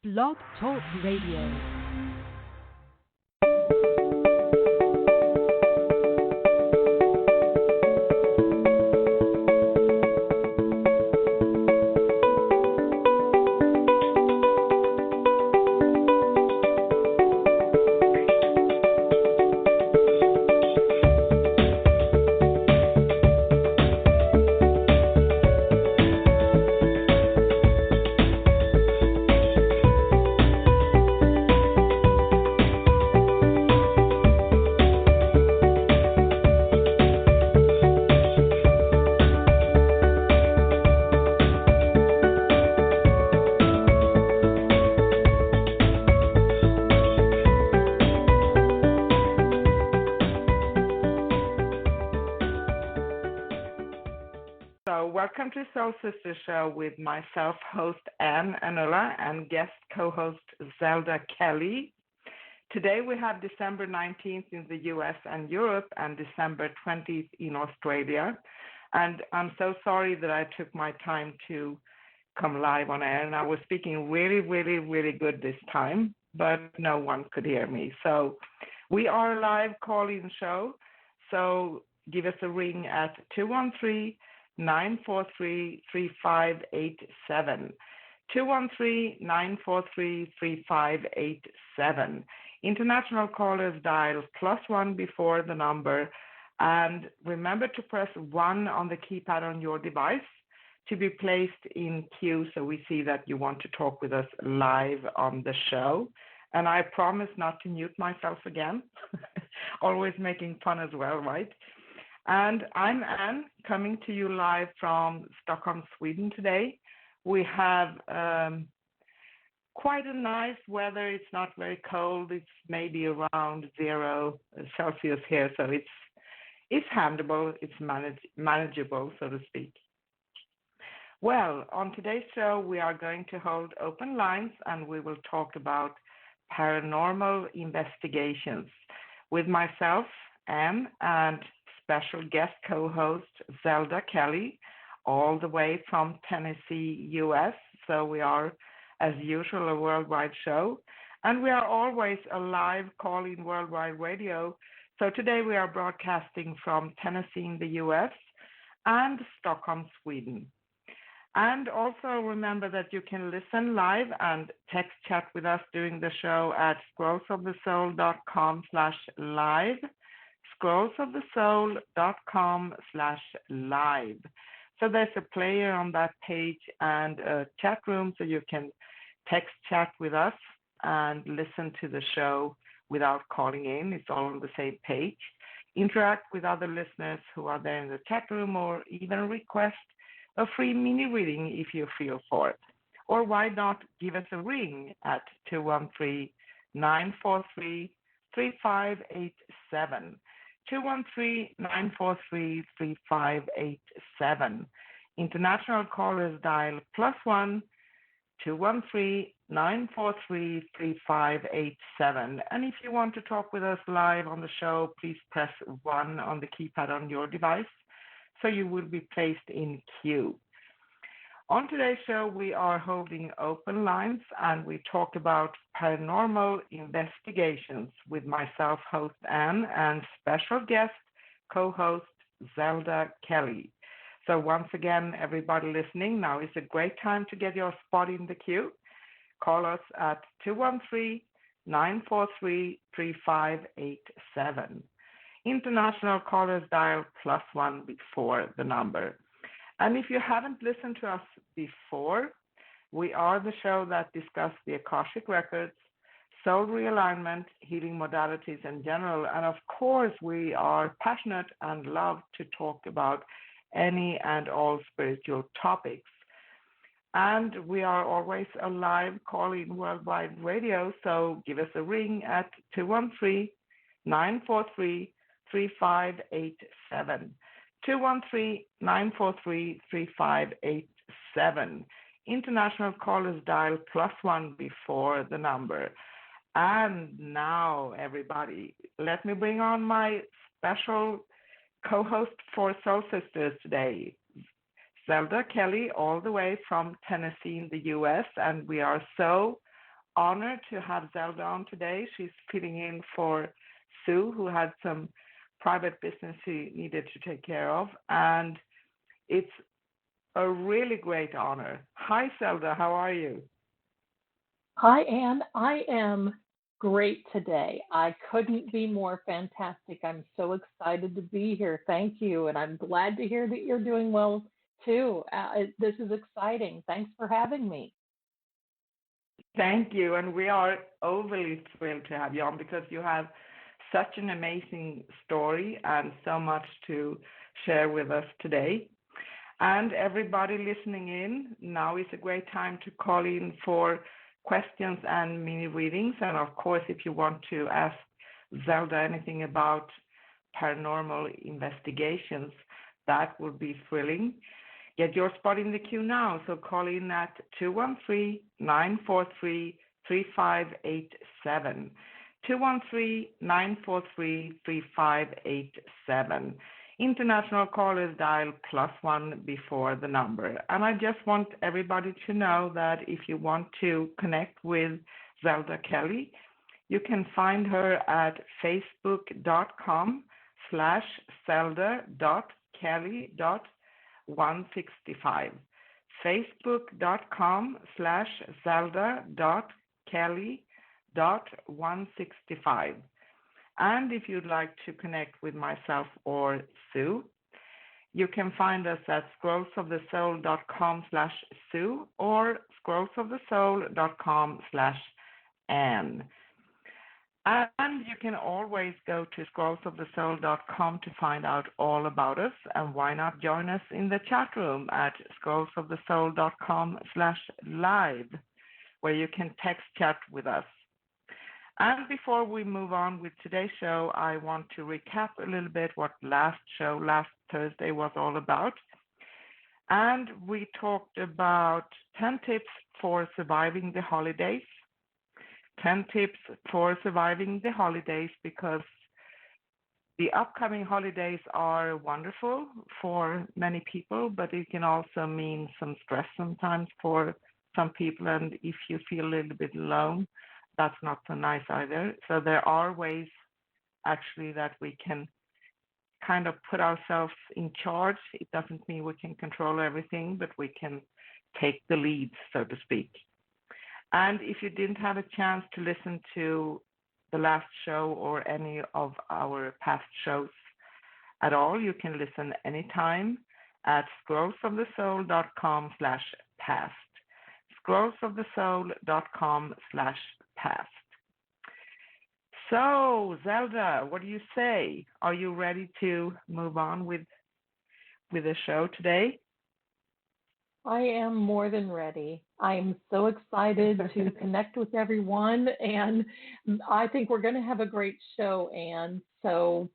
Blog Talk Radio. Welcome to Soul Sister Show with myself, host Anoulla, and guest co-host Zelda Kelly. Today we have December 19th in the US and Europe and December 20th in Australia. And I'm so sorry that I took my time to come live on air, and I was speaking really good this time, but no one could hear me. So we are a live call-in show, so give us a ring at 213-943-3587. 213-943-3587. International callers dial +1 before the number, and remember to press 1 on the keypad on your device to be placed in queue so we see that you want to talk with us live on the show. And I promise not to mute myself again. Always making fun as well, right? And I'm Anne, coming to you live from Stockholm, Sweden today. We have quite a nice weather. It's not very cold. It's maybe around 0 Celsius here, so it's handleable. It's manageable, so to speak. Well, on today's show, we are going to hold open lines, and we will talk about paranormal investigations with myself, Anne, and special guest co-host Zelda Kelly, all the way from Tennessee, US. So we are, as usual, a worldwide show. And we are always a live call-in worldwide radio. So today we are broadcasting from Tennessee in the US and Stockholm, Sweden. And also remember that you can listen live and text chat with us during the show at scrollsofthesoul.com/live. scrollsofthesoul.com/live. So there's a player on that page and a chat room so you can text chat with us and listen to the show without calling in. It's all on the same page. Interact with other listeners who are there in the chat room, or even request a free mini reading if you feel for it. Or why not give us a ring at 213-943-3587. 213-943-3587. International callers dial +1 213-943-3587. And if you want to talk with us live on the show, please press 1 on the keypad on your device so you will be placed in queue. On today's show, we are holding open lines, and we talk about paranormal investigations with myself, host Anne, and special guest co-host Zelda Kelly. So once again, everybody listening, now is a great time to get your spot in the queue. Call us at 213-943-3587. International callers dial +1 before the number. And if you haven't listened to us before, we are the show that discuss the Akashic Records, soul realignment, healing modalities in general. And of course, we are passionate and love to talk about any and all spiritual topics. And we are always a live call-in worldwide radio, so give us a ring at 213-943-3587. 213-943-3587. International callers dial +1 before the number. And now, everybody, let me bring on my special co-host for Soul Sisters today, Zelda Kelly, all the way from Tennessee in the US, and we are so honor to have Zelda on today. She's filling in for Sue, who had some private business she needed to take care of. And it's a really great honor. Hi, Zelda. How are you? Hi, Anne. I am great today. I couldn't be more fantastic. I'm so excited to be here. Thank you. And I'm glad to hear that you're doing well too. This is exciting. Thanks for having me. Thank you. And we are overly thrilled to have you on because you have such an amazing story and so much to share with us today. And everybody listening in, now is a great time to call in for questions and mini readings. And of course, if you want to ask Zelda anything about paranormal investigations, that would be thrilling. Get your spot in the queue now. So call in at 213-943-3587. 213-943-3587. International callers dial +1 before the number. And I just want everybody to know that if you want to connect with Zelda Kelly, you can find her at facebook.com/zelda.kelly.165. facebook.com/zelda.kelly.165. And if you'd like to connect with myself or Sue, you can find us at scrollsofthesoul.com/Sue or scrollsofthesoul.com/Anne. And you can always go to scrollsofthesoul.com to find out all about us. And why not join us in the chat room at scrollsofthesoul.com/live, where you can text chat with us. And before we move on with today's show, I want to recap a little bit what last Thursday was all about. And we talked about 10 tips for surviving the holidays. 10 tips for surviving the holidays, because the upcoming holidays are wonderful for many people, but it can also mean some stress sometimes for some people. And if you feel a little bit alone, that's not so nice either. So there are ways actually that we can kind of put ourselves in charge. It doesn't mean we can control everything, but we can take the lead, so to speak. And if you didn't have a chance to listen to the last show or any of our past shows at all, you can listen anytime at scrollsofthesoul.com/past. scrollsofthesoul.com/past. So, Zelda, what do you say? Are you ready to move on with the show today? I am more than ready. I am so excited to connect with everyone, and I think we're going to have a great show, Anne. So,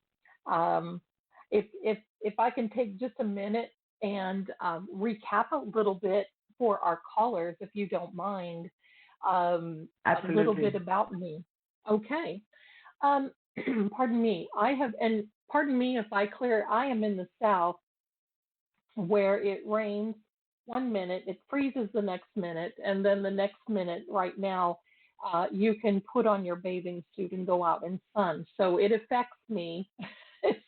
if I can take just a minute and recap a little bit for our callers, if you don't mind, a little bit about me. Okay. Pardon me. Pardon me if I am in the South where it rains 1 minute, it freezes the next minute, and then the next minute, right now, you can put on your bathing suit and go out in sun. So it affects me.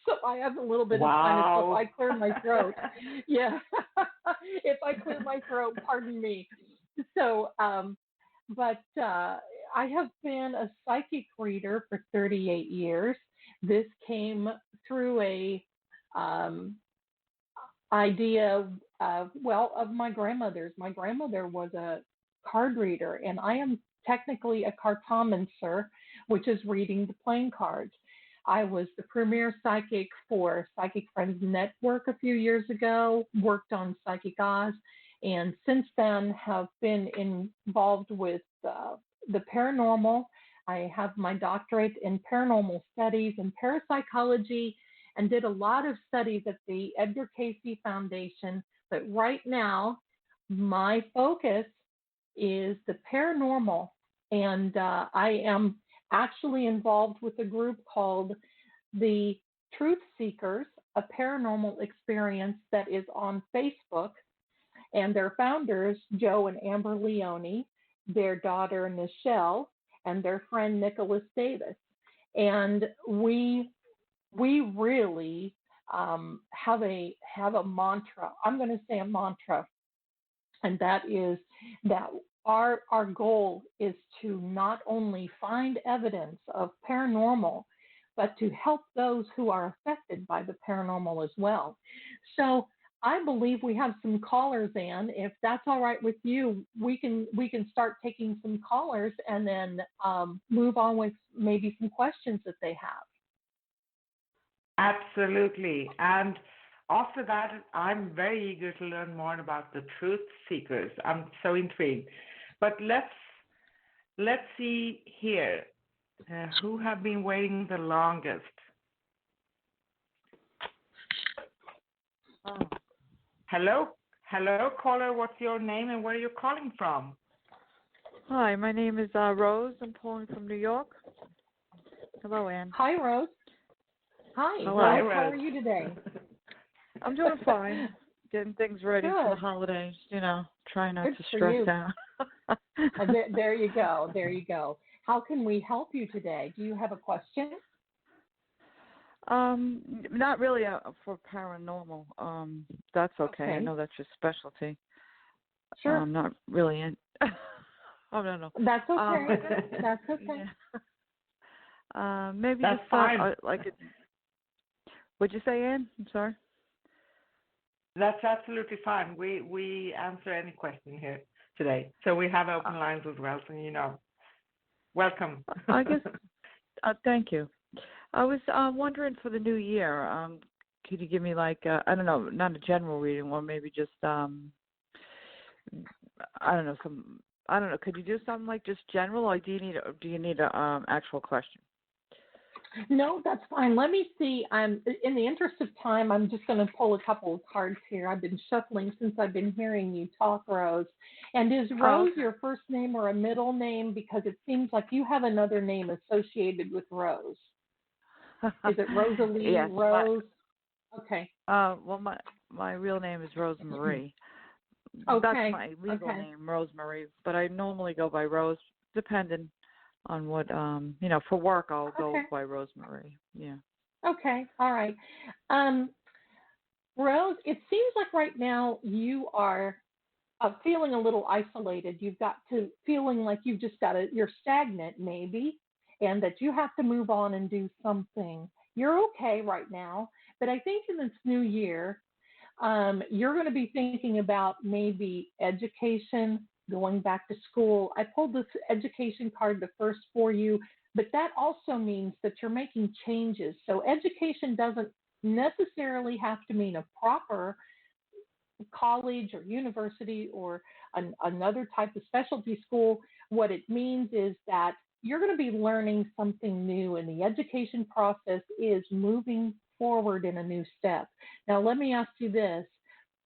So I have a little bit of sinus. So if I clear my throat, yeah, if I clear my throat, pardon me. So, but I have been a psychic reader for 38 years. This came through a idea of my grandmother's. My grandmother was a card reader, and I am technically a cartomancer, which is reading the playing cards. I was the premier psychic for Psychic Friends Network a few years ago, worked on Psychic Oz, and since then have been involved with the paranormal. I have my doctorate in paranormal studies and parapsychology, and did a lot of studies at the Edgar Cayce Foundation. But right now, my focus is the paranormal, and I am actually involved with a group called the Truth Seekers, a paranormal experience that is on Facebook, and their founders, Joe and Amber Leone, their daughter Nichelle, and their friend Nicholas Davis. And we really have a mantra. I'm going to say a mantra, and that is that our goal is to not only find evidence of paranormal, but to help those who are affected by the paranormal as well. So I believe we have some callers in. If that's all right with you, we can start taking some callers and then move on with maybe some questions that they have. Absolutely. And after that, I'm very eager to learn more about the truth seekers. I'm so intrigued. But let's see here. Who have been waiting the longest? Oh. Hello, caller. What's your name and where are you calling from? Hi, my name is Rose. I'm calling from New York. Hello, Ann. Hi, Rose. Hi, Hello. Rose. Rose. How are you today? I'm doing fine. Getting things ready for the Good. holidays. Trying not Good to for stress you. out. There you go. There you go. How can we help you today? Do you have a question? Not really for paranormal. That's okay. I Okay. know that's your specialty. Sure. I'm not really in. Oh no. That's okay. That's okay. Yeah. Maybe That's just fine. What'd you say, Ann? I'm sorry. That's absolutely fine. We answer any question here today. So we have open lines as well, so welcome. I guess. Thank you. I was wondering for the new year. Could you give me I don't know, not a general reading, or maybe just I don't know. Could you do something like just general, or do you need a actual question? No, that's fine. Let me see. In the interest of time, I'm just going to pull a couple of cards here. I've been shuffling since I've been hearing you talk, Rose. And is Rose your first name or a middle name? Because it seems like you have another name associated with Rose. Is it Rosalie? Yes, Rose? Okay. Well, my real name is Rosemary. Okay. That's my legal name, Rosemary. But I normally go by Rose, depending on what for work I'll go by Rosemary. Yeah. Okay. All right. Rose, it seems like right now you are feeling a little isolated. You've got to feeling like you're stagnant maybe, and that you have to move on and do something. You're okay right now, but I think in this new year, you're going to be thinking about maybe education, going back to school. I pulled this education card the first for you, but that also means that you're making changes. So education doesn't necessarily have to mean a proper college or university or another type of specialty school. What it means is that you're going to be learning something new, and the education process is moving forward in a new step. Now, let me ask you this.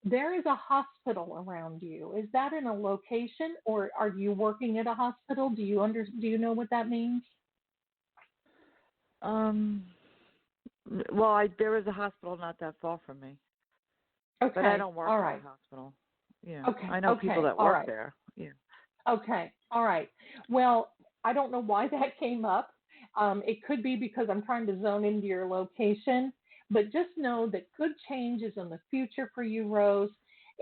There is a hospital around you. Is that in a location, or are you working at a hospital? Do you know what that means? Well, there is a hospital not that far from me. Okay. But I don't work All at right. a hospital. Yeah. Okay. I know people that work there. Yeah. Okay. All right. Well, I don't know why that came up. It could be because I'm trying to zone into your location, but just know that good change is in the future for you, Rose.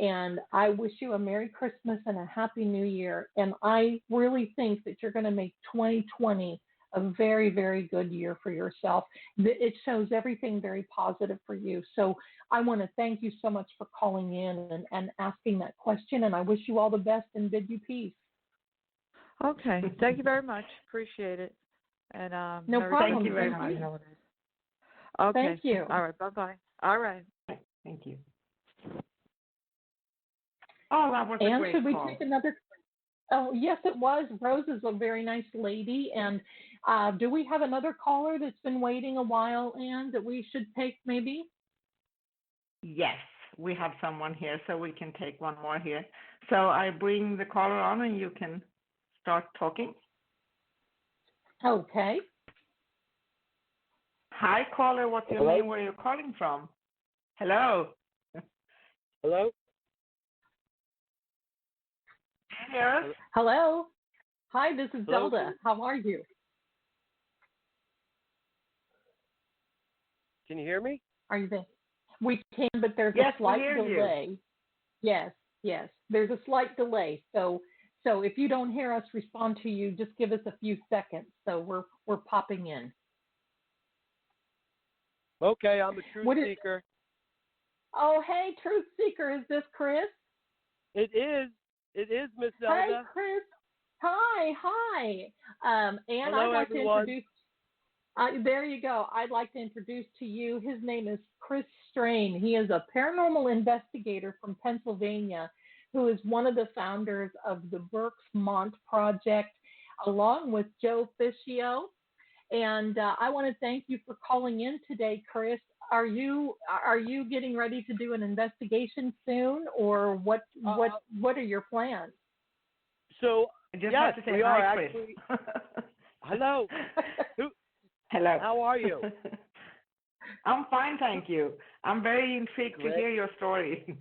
And I wish you a Merry Christmas and a Happy New Year. And I really think that you're going to make 2020 a very, very good year for yourself. It shows everything very positive for you. So I want to thank you so much for calling in and asking that question. And I wish you all the best and bid you peace. Okay. Thank you very much. Appreciate it. And no problem. Thank you very much. Okay. Thank you. All right. Bye-bye. All right. Thank you. Oh, that was a great should we call. take another? Oh, yes, it was. Rose is a very nice lady. And do we have another caller that's been waiting a while, Anne, that we should take maybe? Yes, we have someone here, so we can take one more here. So I bring the caller on and you can start talking. Okay. Hi, caller. What's your name? Where are you calling from? Hello. Hello? Can you hear us? Hello. Hi, this is Hello. Zelda. How are you? Can you hear me? Are you there? We can, but there's Yes, a we slight hear you. delay. Yes, yes. There's a slight delay. So if you don't hear us respond to you, just give us a few seconds. So we're popping in. Okay, I'm a truth What is? seeker. Oh, hey, Truth Seeker, is this Chris? It is. It is, Miss Hey, Zelda. Chris. Hi. And Hello, I'd like everyone. to introduce. There you go. I'd like to introduce to you. His name is Chris Strain. He is a paranormal investigator from Pennsylvania, who is one of the founders of the Berksmont Project, along with Joe Fischio. And I want to thank you for calling in today, Chris. Are you getting ready to do an investigation soon, or what are your plans? So, I just yes, have to say we are hi, Chris. actually. Hello. Hello. How are you? I'm fine, thank you. I'm very intrigued Great. to hear your story.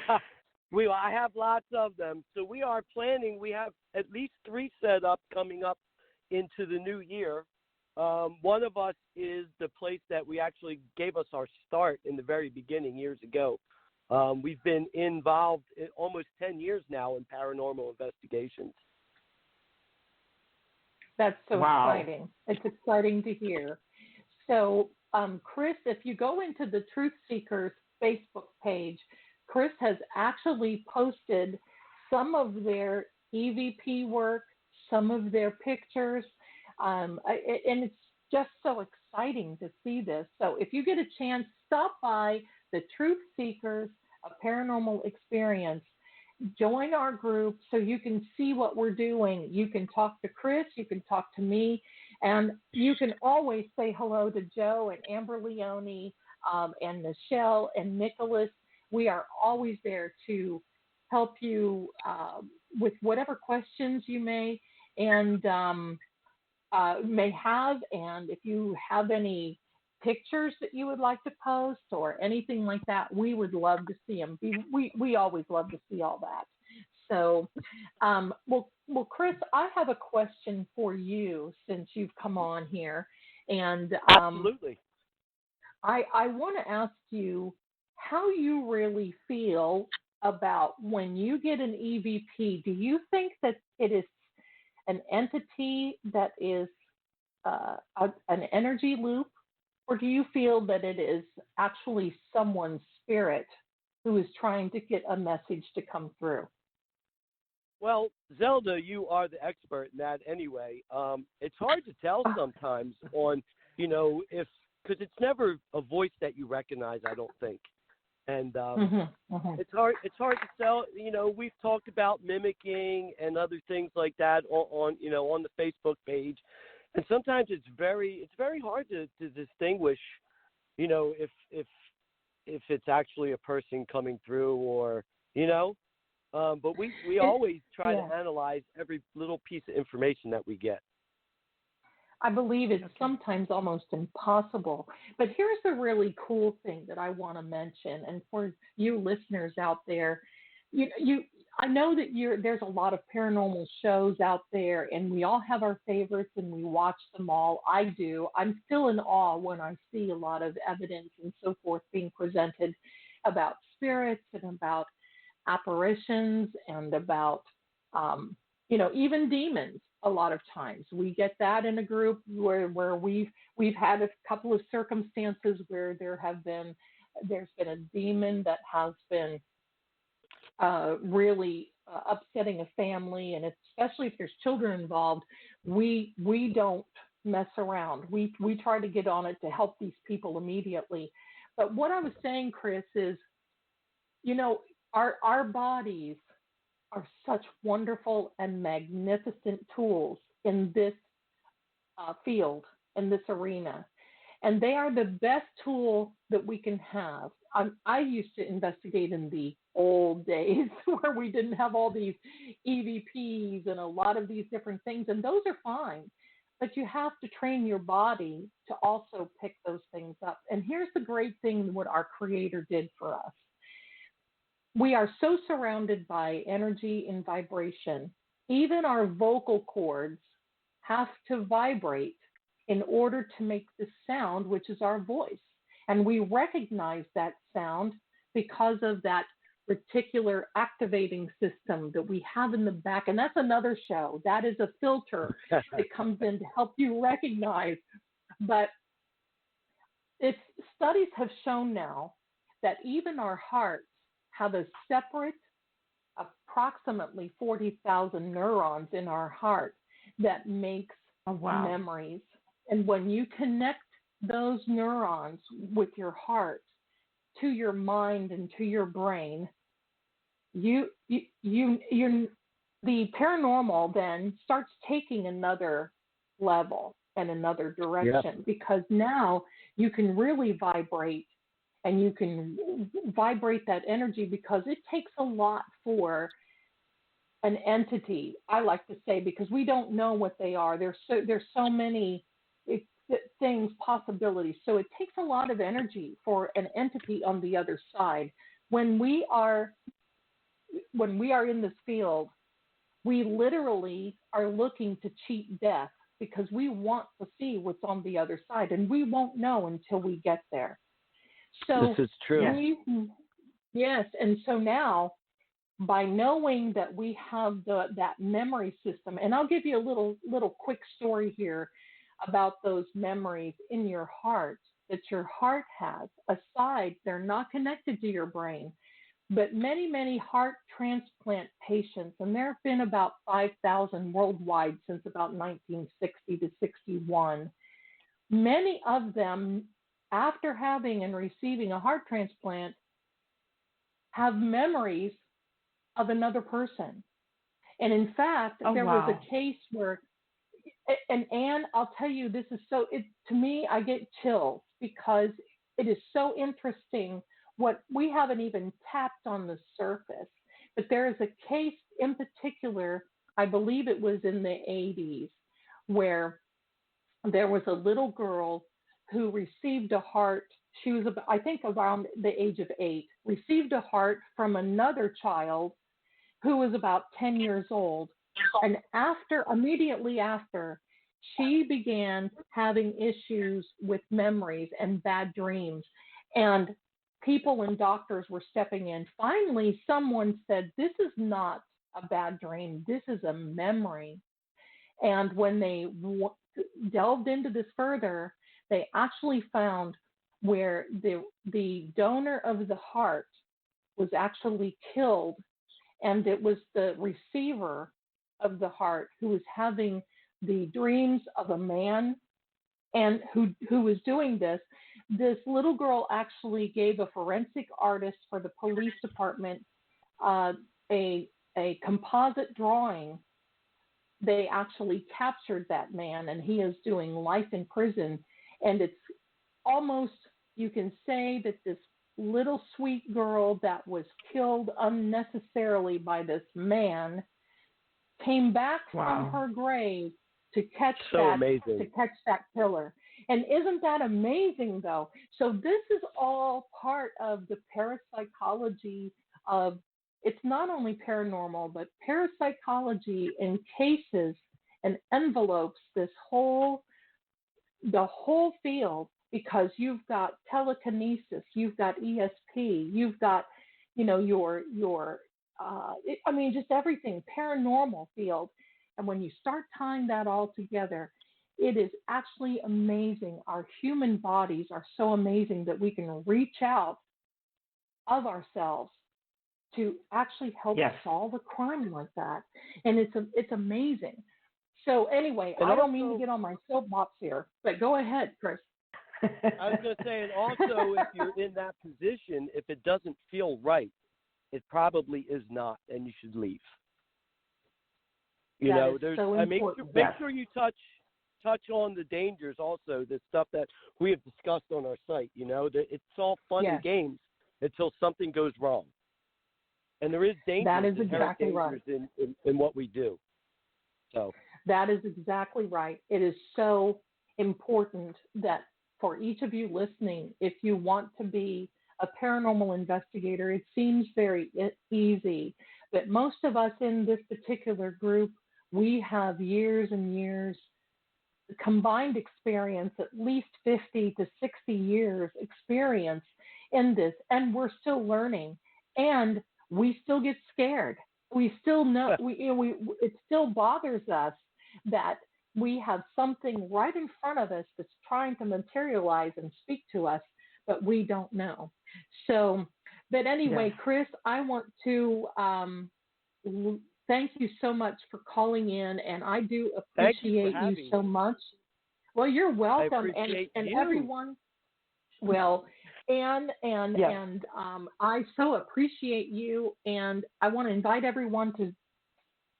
I have lots of them. So we are planning. We have at least 3 set up coming up into the new year. One of us is the place that we actually gave us our start in the very beginning years ago. We've been involved in almost 10 years now in paranormal investigations. That's so Wow. exciting. It's exciting to hear. So, Chris, if you go into the Truth Seekers Facebook page, Chris has actually posted some of their EVP work, some of their pictures, and it's just so exciting to see this. So if you get a chance, stop by the Truth Seekers, a Paranormal Experience. Join our group so you can see what we're doing. You can talk to Chris, you can talk to me, and you can always say hello to Joe and Amber Leone and Michelle and Nicholas. We are always there to help you with whatever questions you may have, and if you have any pictures that you would like to post or anything like that, we would love to see them. We always love to see all that. So, well, Chris, I have a question for you since you've come on here, and Absolutely. I want to ask you how you really feel about when you get an EVP. Do you think that it is an entity that is an energy loop, or do you feel that it is actually someone's spirit who is trying to get a message to come through? Well, Zelda, you are the expert in that anyway. It's hard to tell sometimes on, because it's never a voice that you recognize, I don't think. And it's hard to tell. We've talked about mimicking and other things like that on the Facebook page, and sometimes it's very hard to distinguish, if it's actually a person coming through or but we always try to analyze every little piece of information that we get. I believe it's sometimes almost impossible. But here's the really cool thing that I want to mention, and for you listeners out there, I know that there's a lot of paranormal shows out there, and we all have our favorites, and we watch them all. I do. I'm still in awe when I see a lot of evidence and so forth being presented about spirits and about apparitions and about, even demons. A lot of times we get that in a group where we've had a couple of circumstances where there's been a demon that has been really upsetting a family, and especially if there's children involved, we don't mess around. We try to get on it to help these people immediately. But what I was saying, Chris, is our bodies are such wonderful and magnificent tools in this field, in this arena. And they are the best tool that we can have. I used to investigate in the old days where we didn't have all these EVPs and a lot of these different things, and those are fine. But you have to train your body to also pick those things up. And here's the great thing, what our Creator did for us. We are so surrounded by energy and vibration even our vocal cords have to vibrate in order to make the sound, which is our voice. And we recognize that sound because of that reticular activating system that we have in the back. And that's another show. That is a filter that comes in to help you recognize. But studies have shown now that even our hearts have a separate, approximately 40,000 neurons in our heart that makes memories. And when you connect those neurons with your heart to your mind and to your brain, the paranormal then starts taking another level and another direction, because now you can really vibrate, and you can vibrate that energy, because it takes a lot for an entity, I like to say, because we don't know what they are. There's so many things, possibilities. So it takes a lot of energy for an entity on the other side. When we are in this field, we literally are looking to cheat death, because we want to see what's on the other side, and we won't know until we get there. So this is true. Yes, and so now, by knowing that we have that memory system, and I'll give you a little quick story here about those memories in your heart that your heart has. Aside, they're not connected to your brain, but many heart transplant patients, and there have been about 5,000 worldwide since about 1960 to 61. Many of them, after having and receiving a heart transplant, have memories of another person. And in fact, there was a case where, and Anne, I'll tell you, this is to me, I get chills, because it is so interesting what we haven't even tapped on the surface. But there is a case in particular, I believe it was in the 80s, where there was a little girl who received a heart. She was, I think, around the age of 8, received a heart from another child who was about 10 years old. And immediately after, she began having issues with memories and bad dreams. And people and doctors were stepping in. Finally, someone said, this is not a bad dream. This is a memory. And when they delved into this further, they actually found where the donor of the heart was actually killed, and it was the receiver of the heart who was having the dreams of a man, and who was doing this. This little girl actually gave a forensic artist for the police department a composite drawing. They actually captured that man, and he is doing life in prison. And it's almost, you can say that this little sweet girl that was killed unnecessarily by this man came back from her grave to catch that killer. And isn't that amazing, though? So this is all part of the parapsychology of, it's not only paranormal, but parapsychology encases and envelopes the whole field, because you've got telekinesis, you've got ESP, you've got, just everything, paranormal field. And when you start tying that all together, it is actually amazing. Our human bodies are so amazing that we can reach out of ourselves to actually help solve a crime like that. And it's amazing. So anyway, I don't mean to get on my soapbox here, but go ahead, Chris. I was going to say, and also, if you're in that position, if it doesn't feel right, it probably is not, and you should leave. Make sure you touch on the dangers also, the stuff that we have discussed on our site. It's all fun and games until something goes wrong. And there is danger. That is exactly right. In what we do. So that is exactly right. It is so important that for each of you listening, if you want to be a paranormal investigator, it seems very easy, but most of us in this particular group, we have years and years combined experience, at least 50 to 60 years experience in this, and we're still learning, and we still get scared. We still know, it still bothers us that we have something right in front of us that's trying to materialize and speak to us, but we don't know. So, but anyway, Yeah. Chris, I want to thank you so much for calling in, and I do Thank you for appreciate having you so me. much. Well, you're I welcome, appreciate and you. everyone. Well, and Yeah. I so appreciate you, and I want to invite everyone to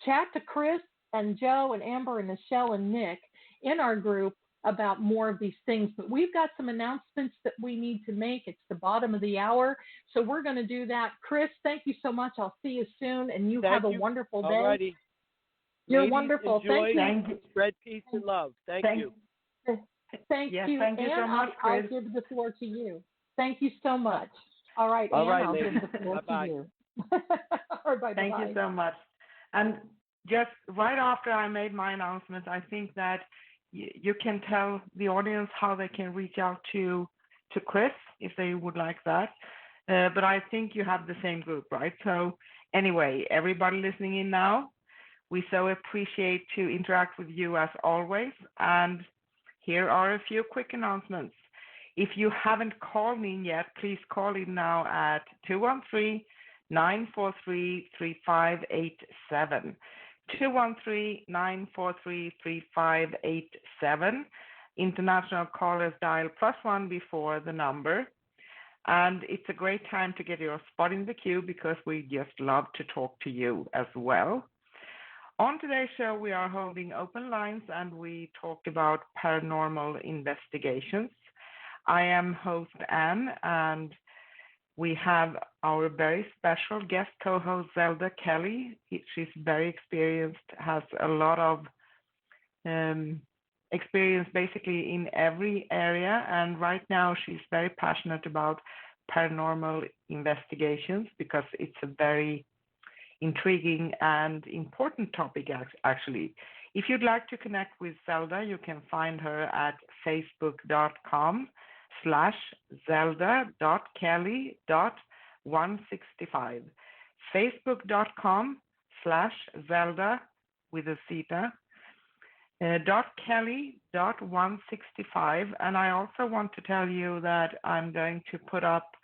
chat to Chris and Joe and Amber and Michelle and Nick in our group about more of these things. But we've got some announcements that we need to make. It's the bottom of the hour, so we're going to do that. Chris, thank you so much. I'll see you soon, and you Thank have a you. wonderful day. Alrighty. You're Ladies, wonderful. enjoy. Thank you. Spread peace and love. Thank you. Thank Yes, you. thank you so Ann, much, I'll Chris. give the floor to you. Thank you so much. All right, All Ann, right, I'll ladies. give the floor Bye-bye. to you. All right, Thank you so much. And just right after I made my announcement, I think that you can tell the audience how they can reach out to Chris if they would like that. But I think you have the same group, right? So anyway, everybody listening in now, we so appreciate to interact with you as always. And here are a few quick announcements. If you haven't called in yet, please call in now at 213-943-3587. 213-943-3587. International callers dial +1 before the number. And it's a great time to get your spot in the queue because we just love to talk to you as well. On today's show, we are holding open lines and we talked about paranormal investigations. I am host Anne, and we have our very special guest co-host Zelda Kelly. She's very experienced, has a lot of experience basically in every area, and right now she's very passionate about paranormal investigations because it's a very intriguing and important topic actually. If you'd like to connect with Zelda, you can find her at facebook.com/zelda.kelly.165. facebook.com/Zelda with a theta .kelly.165. And I also want to tell you that I'm going to put up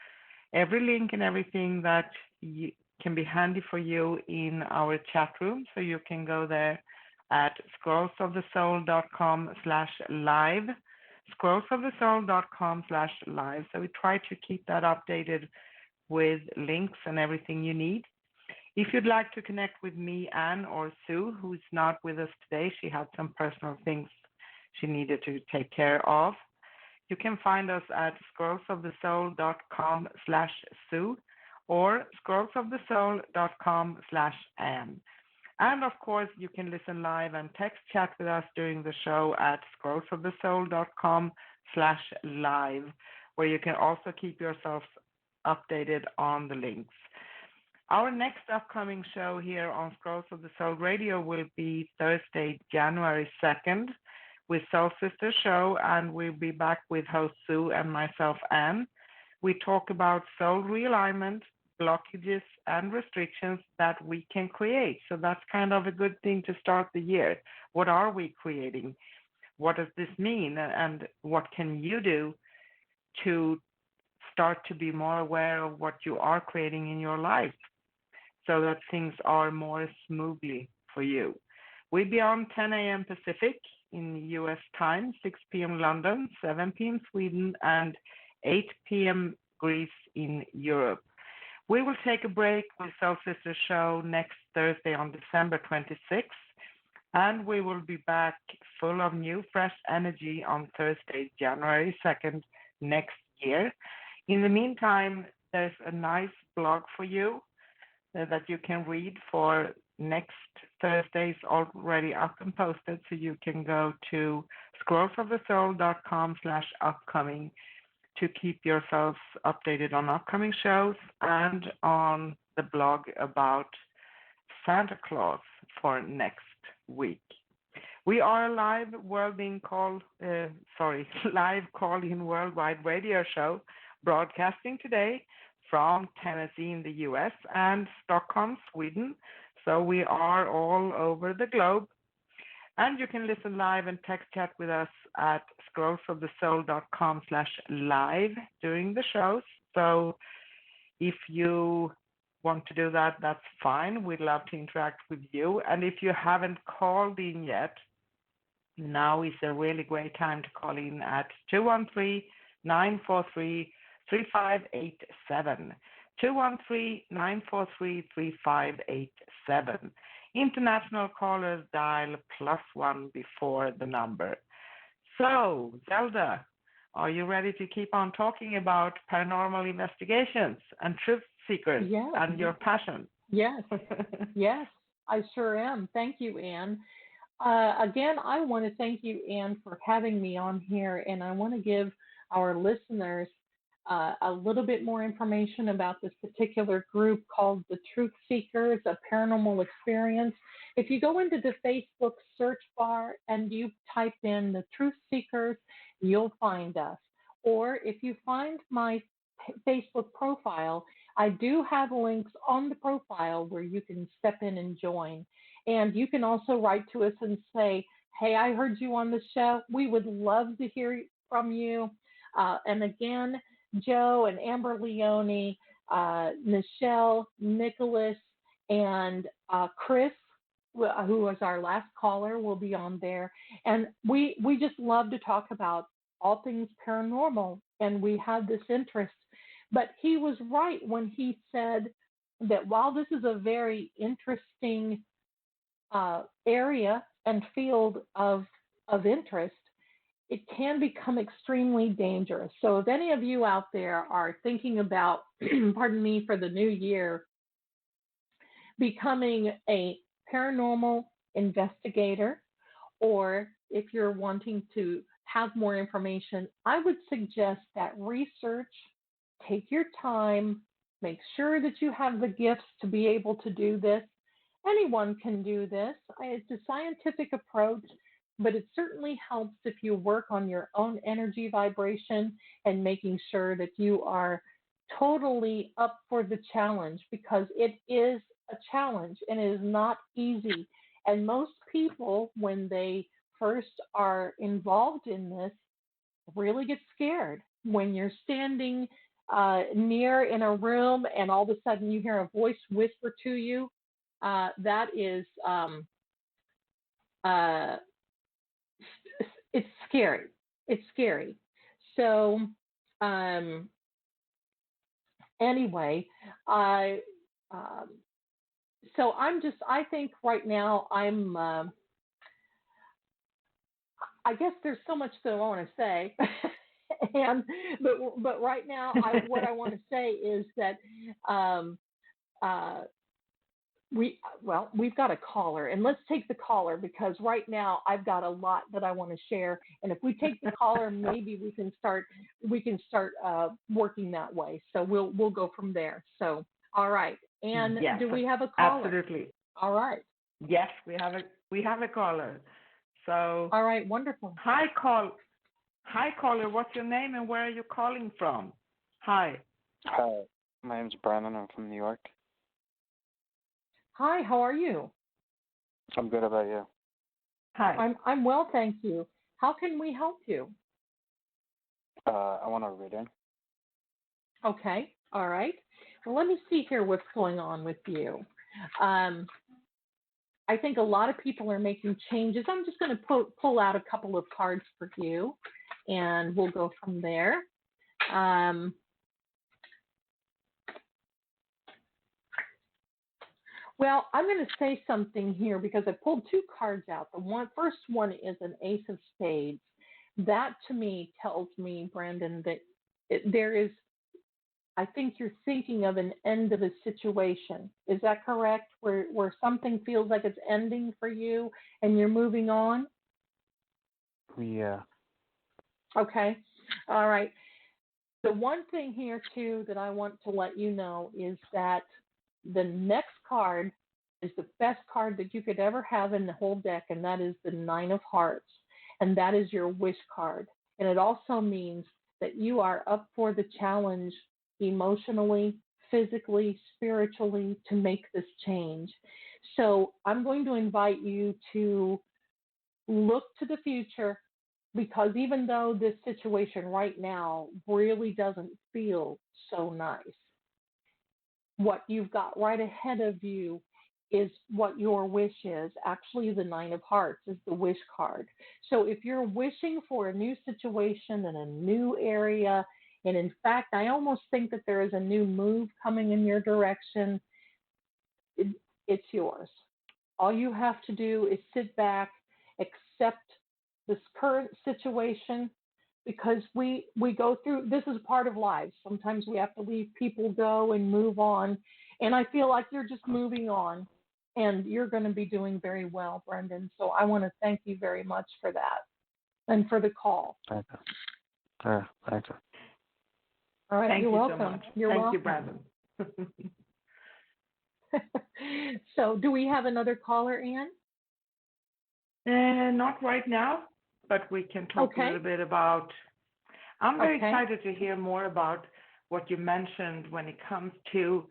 every link and everything that can be handy for you in our chat room. So you can go there at scrollsofthesoul.com/live, scrollsofthesoul.com/live. So we try to keep that updated with links and everything you need. If you'd like to connect with me, Anne, or Sue, who's not with us today, she had some personal things she needed to take care of. You can find us at scrollsofthesoul.com/Sue or scrollsofthesoul.com/Anne. And of course, you can listen live and text chat with us during the show at scrollsofthesoul.com/live, where you can also keep yourselves updated on the links. Our next upcoming show here on Scrolls of the Soul Radio will be Thursday, January 2nd with Soul Sister Show, and we'll be back with host Sue and myself, Anne. We talk about soul realignment, blockages, and restrictions that we can create. So that's kind of a good thing to start the year. What are we creating? What does this mean? And what can you do to start to be more aware of what you are creating in your life so that things are more smoothly for you? We'll be on 10 a.m. Pacific in US time, 6 p.m. London, 7 p.m. Sweden, and 8 p.m. Greece in Europe. We will take a break with Soul Sister Show next Thursday on December 26th, and we will be back full of new, fresh energy on Thursday, January 2nd next year. In the meantime, there's a nice blog for you that you can read for next Thursday's already up and posted, so you can go to scrollsofthesoul.com/upcoming to keep yourselves updated on upcoming shows and on the blog about Santa Claus for next week. We are a live live call-in worldwide radio show broadcasting today from Tennessee in the U.S. and Stockholm, Sweden. So we are all over the globe. And you can listen live and text chat with us at scrollsofthesoul.com/live during the shows. So if you want to do that, that's fine. We'd love to interact with you. And if you haven't called in yet, now is a really great time to call in at 213-943-3587. 213-943-3587. International callers dial +1 before the number. So, Zelda, are you ready to keep on talking about paranormal investigations and truth seekers and your passion? Yes, yes, I sure am. Thank you, Anne. Again, I want to thank you, Anne, for having me on here, and I want to give our listeners a little bit more information about this particular group called the Truth Seekers, a Paranormal Experience. If you go into the Facebook search bar and you type in the Truth Seekers, you'll find us. Or if you find my Facebook profile, I do have links on the profile where you can step in and join. And you can also write to us and say, hey, I heard you on the show. We would love to hear from you. And again, Joe and Amber Leone, Michelle, Nicholas, and Chris, who was our last caller, will be on there. And we just love to talk about all things paranormal, and we have this interest. But he was right when he said that while this is a very interesting area and field of interest, it can become extremely dangerous. So if any of you out there are thinking about, pardon me, for the new year, becoming a paranormal investigator, or if you're wanting to have more information, I would suggest that research, take your time, make sure that you have the gifts to be able to do this. Anyone can do this. It's a scientific approach, but it certainly helps if you work on your own energy vibration and making sure that you are totally up for the challenge, because it is a challenge and it is not easy. And most people, when they first are involved in this, really get scared. When you're standing near in a room and all of a sudden you hear a voice whisper to you, that is it's scary. It's scary. So anyway, so I think right now I guess there's so much that I want to say, but right now what I want to say is that we've got a caller, and let's take the caller, because right now I've got a lot that I want to share, and if we take the caller, maybe we can start working that way. So we'll go from there. So all right, and yes, do we have a caller? Absolutely. All right. Yes, we have a caller. So all right, wonderful. Hi caller. What's your name and where are you calling from? Hi. Hi, my name's Brandon. I'm from New York. Hi, how are you? I'm good. How about you? Hi. I'm well, thank you. How can we help you? I want a reading. Okay, all right. Well, let me see here what's going on with you. I think a lot of people are making changes. I'm just going to pull out a couple of cards for you, and we'll go from there. Well, I'm going to say something here because I pulled two cards out. The first one is an Ace of Spades. That to me tells me, Brandon, that there is, I think you're thinking of an end of a situation. Is that correct? Where something feels like it's ending for you and you're moving on? Yeah. Okay. All right. The one thing here, too, that I want to let you know is that the next card is the best card that you could ever have in the whole deck, and that is the Nine of Hearts, and that is your wish card. And it also means that you are up for the challenge emotionally, physically, spiritually to make this change. So I'm going to invite you to look to the future, because even though this situation right now really doesn't feel so nice, what you've got right ahead of you is what your wish is. Actually, the Nine of Hearts is the wish card. So if you're wishing for a new situation in a new area, and in fact, I almost think that there is a new move coming in your direction, it's yours. All you have to do is sit back, accept this current situation, because we go through, this is part of life. Sometimes we have to leave people go and move on. And I feel like you're just moving on, and you're going to be doing very well, Brendan. So I want to thank you very much for that and for the call. Thank you. Thank you. All right, Thank you're you welcome. so much. You're Thank welcome. you, Brandon. So do we have another caller, Ann? Not right now, but we can talk a little bit about. I'm very excited to hear more about what you mentioned when it comes to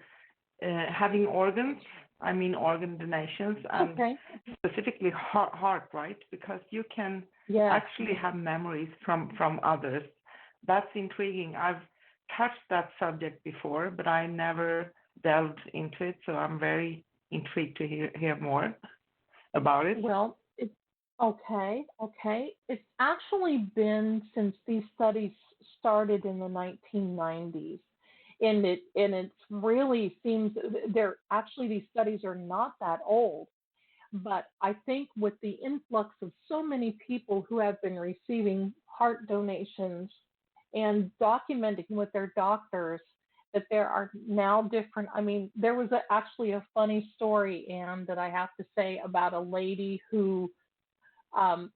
having organs. I mean, organ donations, and specifically heart, right? Because you can actually have memories from others. That's intriguing. I've touched that subject before, but I never delved into it, so I'm very intrigued to hear more about it. Well, okay. It's actually been since these studies started in the 1990s. And it really seems these studies are not that old, but I think with the influx of so many people who have been receiving heart donations and documenting with their doctors that there are now different. I mean, there was actually a funny story, Anne, that I have to say about a lady who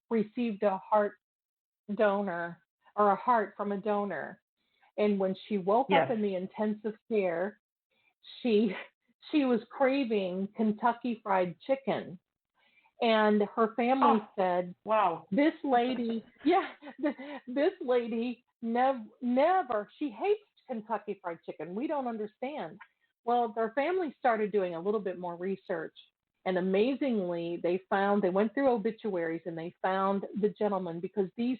received a heart donor or a heart from a donor. And when she woke up in the intensive care, she was craving Kentucky Fried Chicken. And her family said, "Wow, this lady, this lady never, she hates Kentucky Fried Chicken. We don't understand." Well, their family started doing a little bit more research. And amazingly, they went through obituaries and they found the gentleman, because these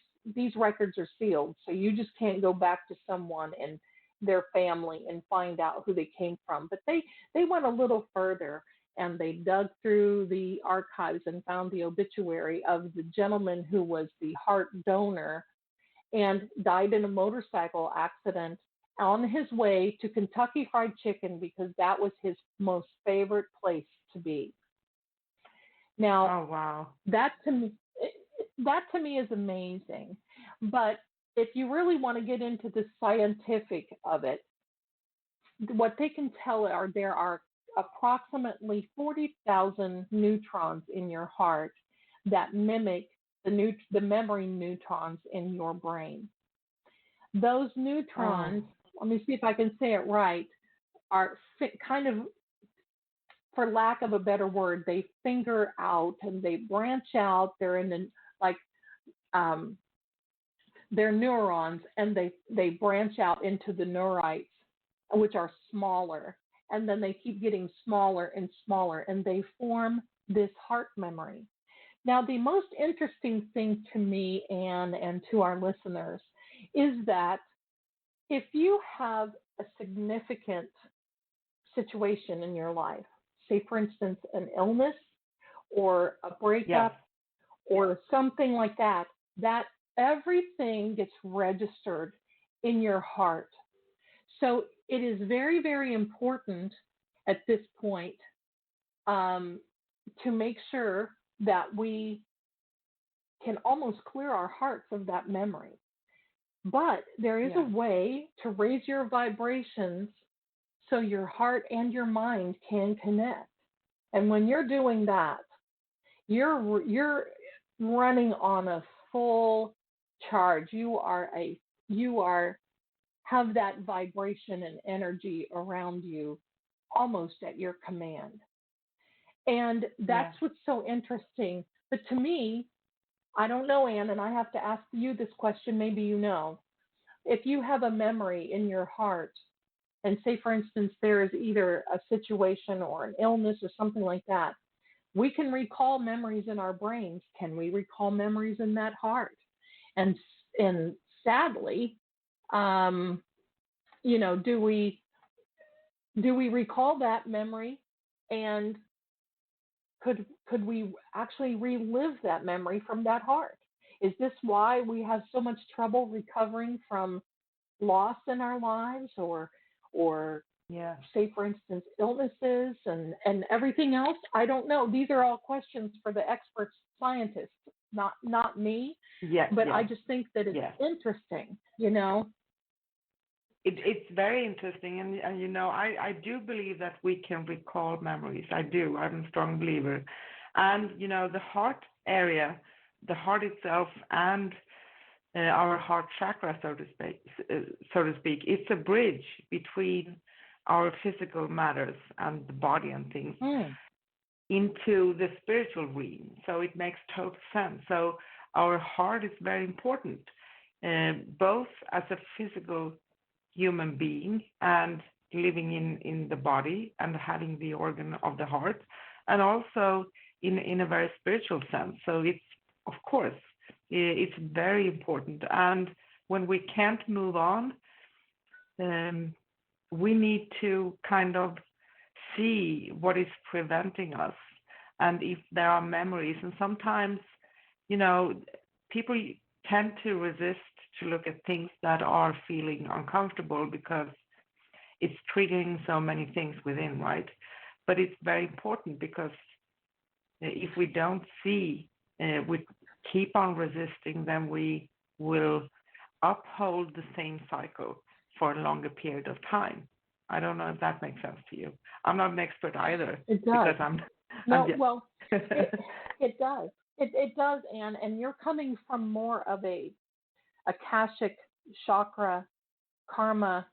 records are sealed. So you just can't go back to someone and their family and find out who they came from. But they went a little further, and they dug through the archives and found the obituary of the gentleman who was the heart donor and died in a motorcycle accident on his way to Kentucky Fried Chicken, because that was his most favorite place to be. Now, that to me is amazing. But if you really want to get into the scientific of it, what they can tell are there are approximately 40,000 neutrons in your heart that mimic the memory neutrons in your brain. Those neutrons, let me see if I can say it right, are kind of, for lack of a better word, they finger out and they branch out. They're in the, they're neurons, and they branch out into the neurites, which are smaller. And then they keep getting smaller and smaller, and they form this heart memory. Now, the most interesting thing to me, Anne, and to our listeners, is that if you have a significant situation in your life, say, for instance, an illness or a breakup or something like that, that everything gets registered in your heart. So it is very, very important at this point to make sure that we can almost clear our hearts of that memory. But there is a way to raise your vibrations so your heart and your mind can connect. And when you're doing that, you're running on a full charge. You have that vibration and energy around you almost at your command. And that's what's so interesting. But to me, I don't know, Anne, and I have to ask you this question, maybe you know. If you have a memory in your heart, and say, for instance, there is either a situation or an illness or something like that, we can recall memories in our brains. Can we recall memories in that heart? And sadly, do we recall that memory, and could we actually relive that memory from that heart? Is this why we have so much trouble recovering from loss in our lives, or say, for instance, illnesses and everything else? I don't know. These are all questions for the expert scientists, not me. But I just think that it's interesting, It's very interesting, and I do believe that we can recall memories. I do. I'm a strong believer. And the heart area, the heart itself, and our heart chakra, so to speak, it's a bridge between our physical matters and the body and things into the spiritual realm. So it makes total sense. So our heart is very important, both as a physical human being and living in the body and having the organ of the heart, and also in a very spiritual sense. So it's, of course, it's very important. And when we can't move on, we need to kind of see what is preventing us, and if there are memories. And sometimes, people tend to resist to look at things that are feeling uncomfortable because it's triggering so many things within, right? But it's very important, because if we don't see, we keep on resisting, then we will uphold the same cycle for a longer period of time. I don't know if that makes sense to you. I'm not an expert either. It does. Because well, it does. It does, Anne, and you're coming from more of a Akashic chakra karma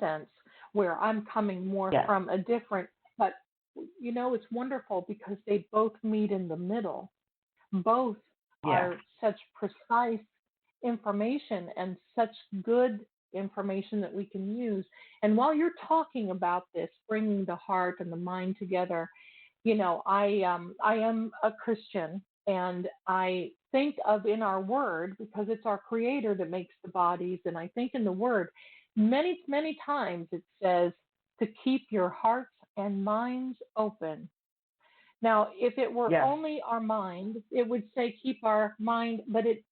sense, where I'm coming more from a different, but it's wonderful because they both meet in the middle. Both are such precise information and such good information that we can use. And while you're talking about this, bringing the heart and the mind together, I am a Christian, and I think of in our word, because it's our Creator that makes the bodies, and I think in the word many, many times it says to keep your hearts and minds open. Now, if it were only our mind, it would say keep our mind, but it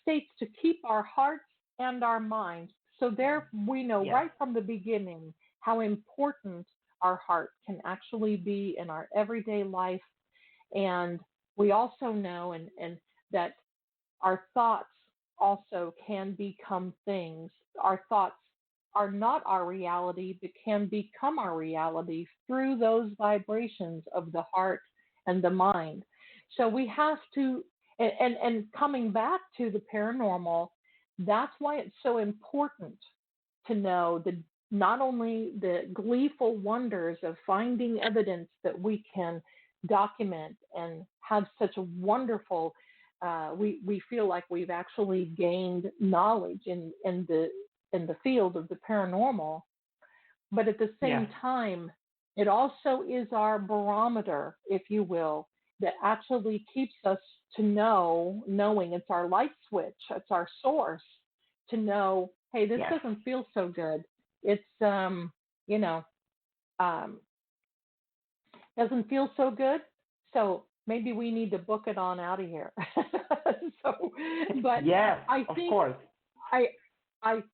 states to keep our hearts and our minds. So there we know right from the beginning how important our heart can actually be in our everyday life. And we also know and that our thoughts also can become things. Our thoughts are not our reality, but can become our reality through those vibrations of the heart and the mind. So we have to, and coming back to the paranormal, that's why it's so important to know not only the gleeful wonders of finding evidence that we can document and have such a wonderful, we feel like we've actually gained knowledge in the field of the paranormal, but at the same time, it also is our barometer, if you will, that actually keeps us to knowing it's our light switch, it's our source to know, hey, this doesn't feel so good. It's, doesn't feel so good. So maybe we need to book it on out of here. But I think, of course. I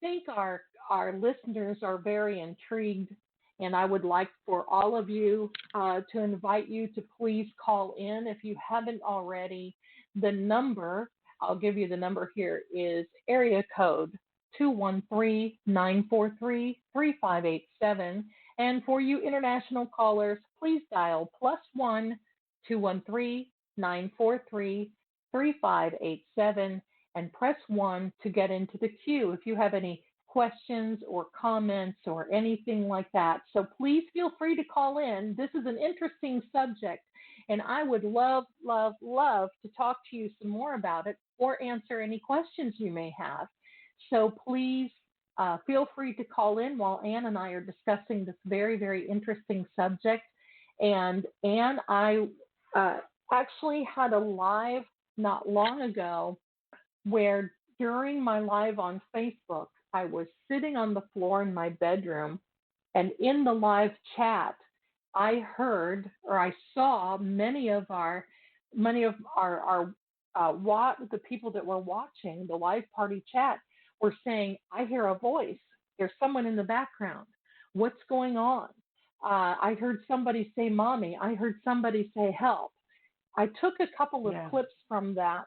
think our listeners are very intrigued, and I would like for all of you to invite you to please call in if you haven't already. The number, I'll give you the number here, is area code 213-943-3587. And for you international callers, please dial +1 213-943-3587 and press 1 to get into the queue if you have any questions or comments or anything like that. So please feel free to call in. This is an interesting subject, And I would love, love, love to talk to you some more about it or answer any questions you may have. So please feel free to call in while Ann and I are discussing this very, very interesting subject. And Ann, I actually had a live not long ago where during my live on Facebook, I was sitting on the floor in my bedroom, and in the live chat, I heard or I saw many of the people that were watching the live party chat were saying, "I hear a voice. There's someone in the background. What's going on?" I heard somebody say, "Mommy." I heard somebody say, "Help." I took a couple of clips from that,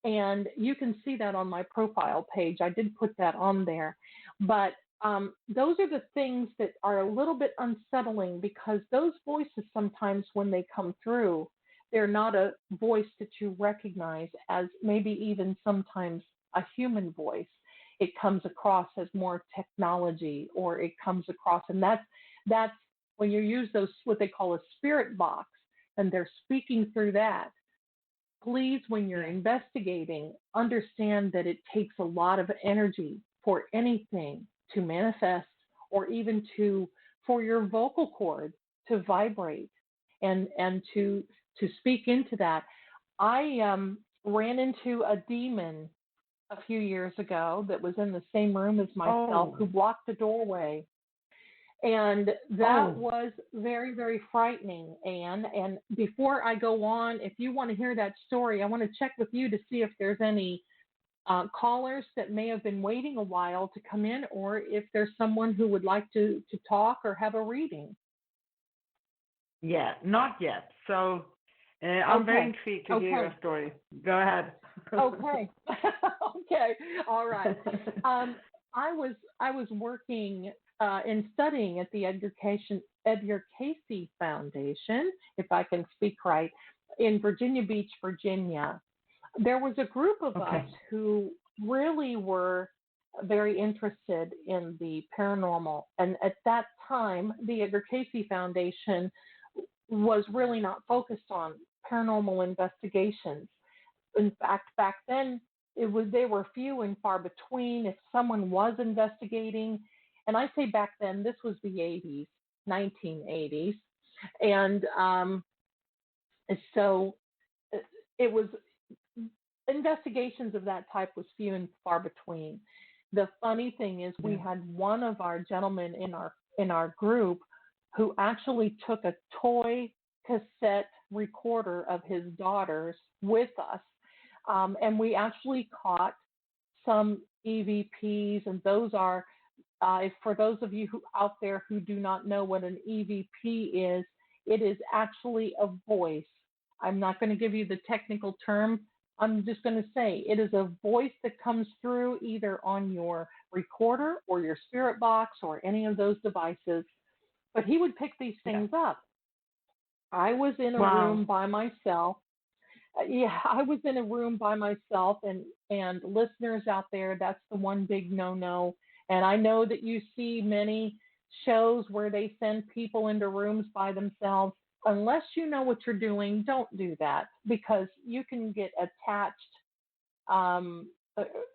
and you can see that on my profile page. I did put that on there. But those are the things that are a little bit unsettling, because those voices sometimes when they come through, they're not a voice that you recognize as maybe even sometimes a human voice. It comes across as more technology, or it comes across, and that's when you use those, what they call a spirit box, and they're speaking through that. Please, when you're investigating, understand that it takes a lot of energy for anything to manifest, or even for your vocal cord to vibrate and to speak into that. I ran into a demon a few years ago that was in the same room as myself, who blocked the doorway. And that was very, very frightening, Anne. And before I go on, if you want to hear that story, I want to check with you to see if there's any callers that may have been waiting a while to come in, or if there's someone who would like to talk or have a reading. Yeah, not yet. So I'm very intrigued to hear your story. Go ahead. Okay. Okay. All right. I was working in studying at the Edgar Cayce Foundation, if I can speak right, in Virginia Beach, Virginia. There was a group of us who really were very interested in the paranormal. And at that time, the Edgar Cayce Foundation was really not focused on paranormal investigations. In fact, back then, they were few and far between. If someone was investigating, and I say back then, this was the 80s, 1980s. And so it was, investigations of that type was few and far between. The funny thing is, we had one of our gentlemen in our group who actually took a toy cassette recorder of his daughter's with us. And we actually caught some EVPs, and those are, for those of you out there who do not know what an EVP is, it is actually a voice. I'm not going to give you the technical term. I'm just going to say it is a voice that comes through either on your recorder or your spirit box or any of those devices. But he would pick these things up. I was in a room by myself. I was in a room by myself, and listeners out there, that's the one big no-no. And I know that you see many shows where they send people into rooms by themselves. Unless you know what you're doing, don't do that, because you can get attached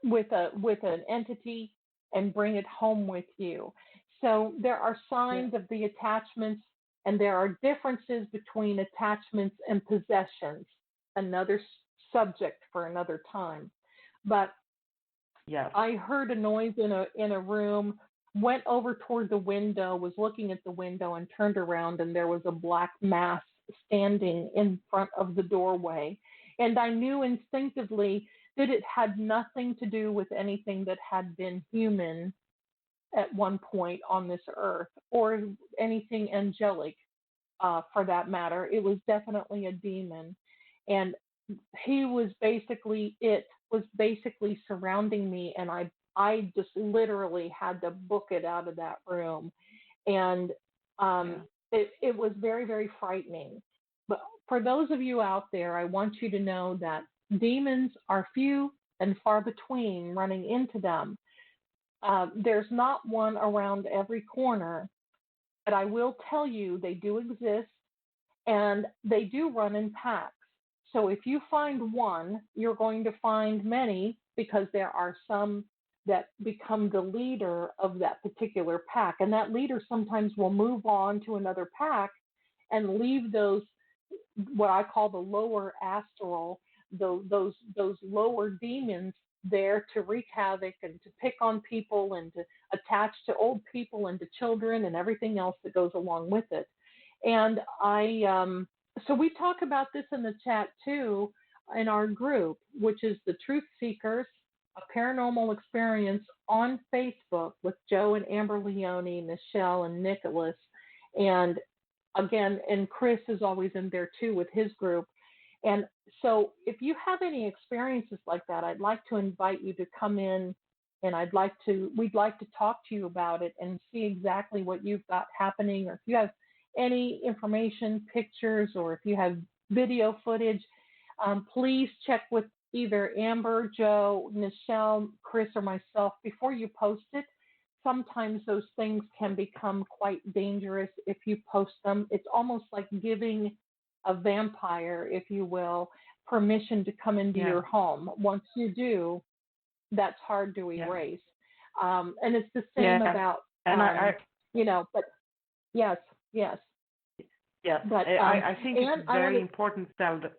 with an entity and bring it home with you. So there are signs of the attachments, and there are differences between attachments and possessions. Another subject for another time. But I heard a noise in a room, went over toward the window, was looking at the window, and turned around, and there was a black mass standing in front of the doorway. And I knew instinctively that it had nothing to do with anything that had been human at one point on this earth, or anything angelic for that matter. It was definitely a demon. And it was basically surrounding me, and I just literally had to book it out of that room. And it was very, very frightening. But for those of you out there, I want you to know that demons are few and far between running into them. There's not one around every corner, but I will tell you they do exist. and they do run in packs. So if you find one, you're going to find many because there are some that become the leader of that particular pack. And that leader sometimes will move on to another pack and leave those, what I call the lower astral, those lower demons there to wreak havoc and to pick on people and to attach to old people and to children and everything else that goes along with it. And so we talk about this in the chat too in our group, which is the Truth Seekers, a Paranormal Experience on Facebook with Joe and Amber Leone, Michelle and Nicholas. And again, and Chris is always in there too with his group. And so if you have any experiences like that, I'd like to invite you to come in, and we'd like to talk to you about it and see exactly what you've got happening, or if you have any information, pictures, or if you have video footage, please check with either Amber, Joe, Michelle, Chris, or myself before you post it. Sometimes those things can become quite dangerous if you post them. It's almost like giving a vampire, if you will, permission to come into your home. Once you do, that's hard to erase. And it's the same about, but yes. Yeah, but I think it's very important, Zelda.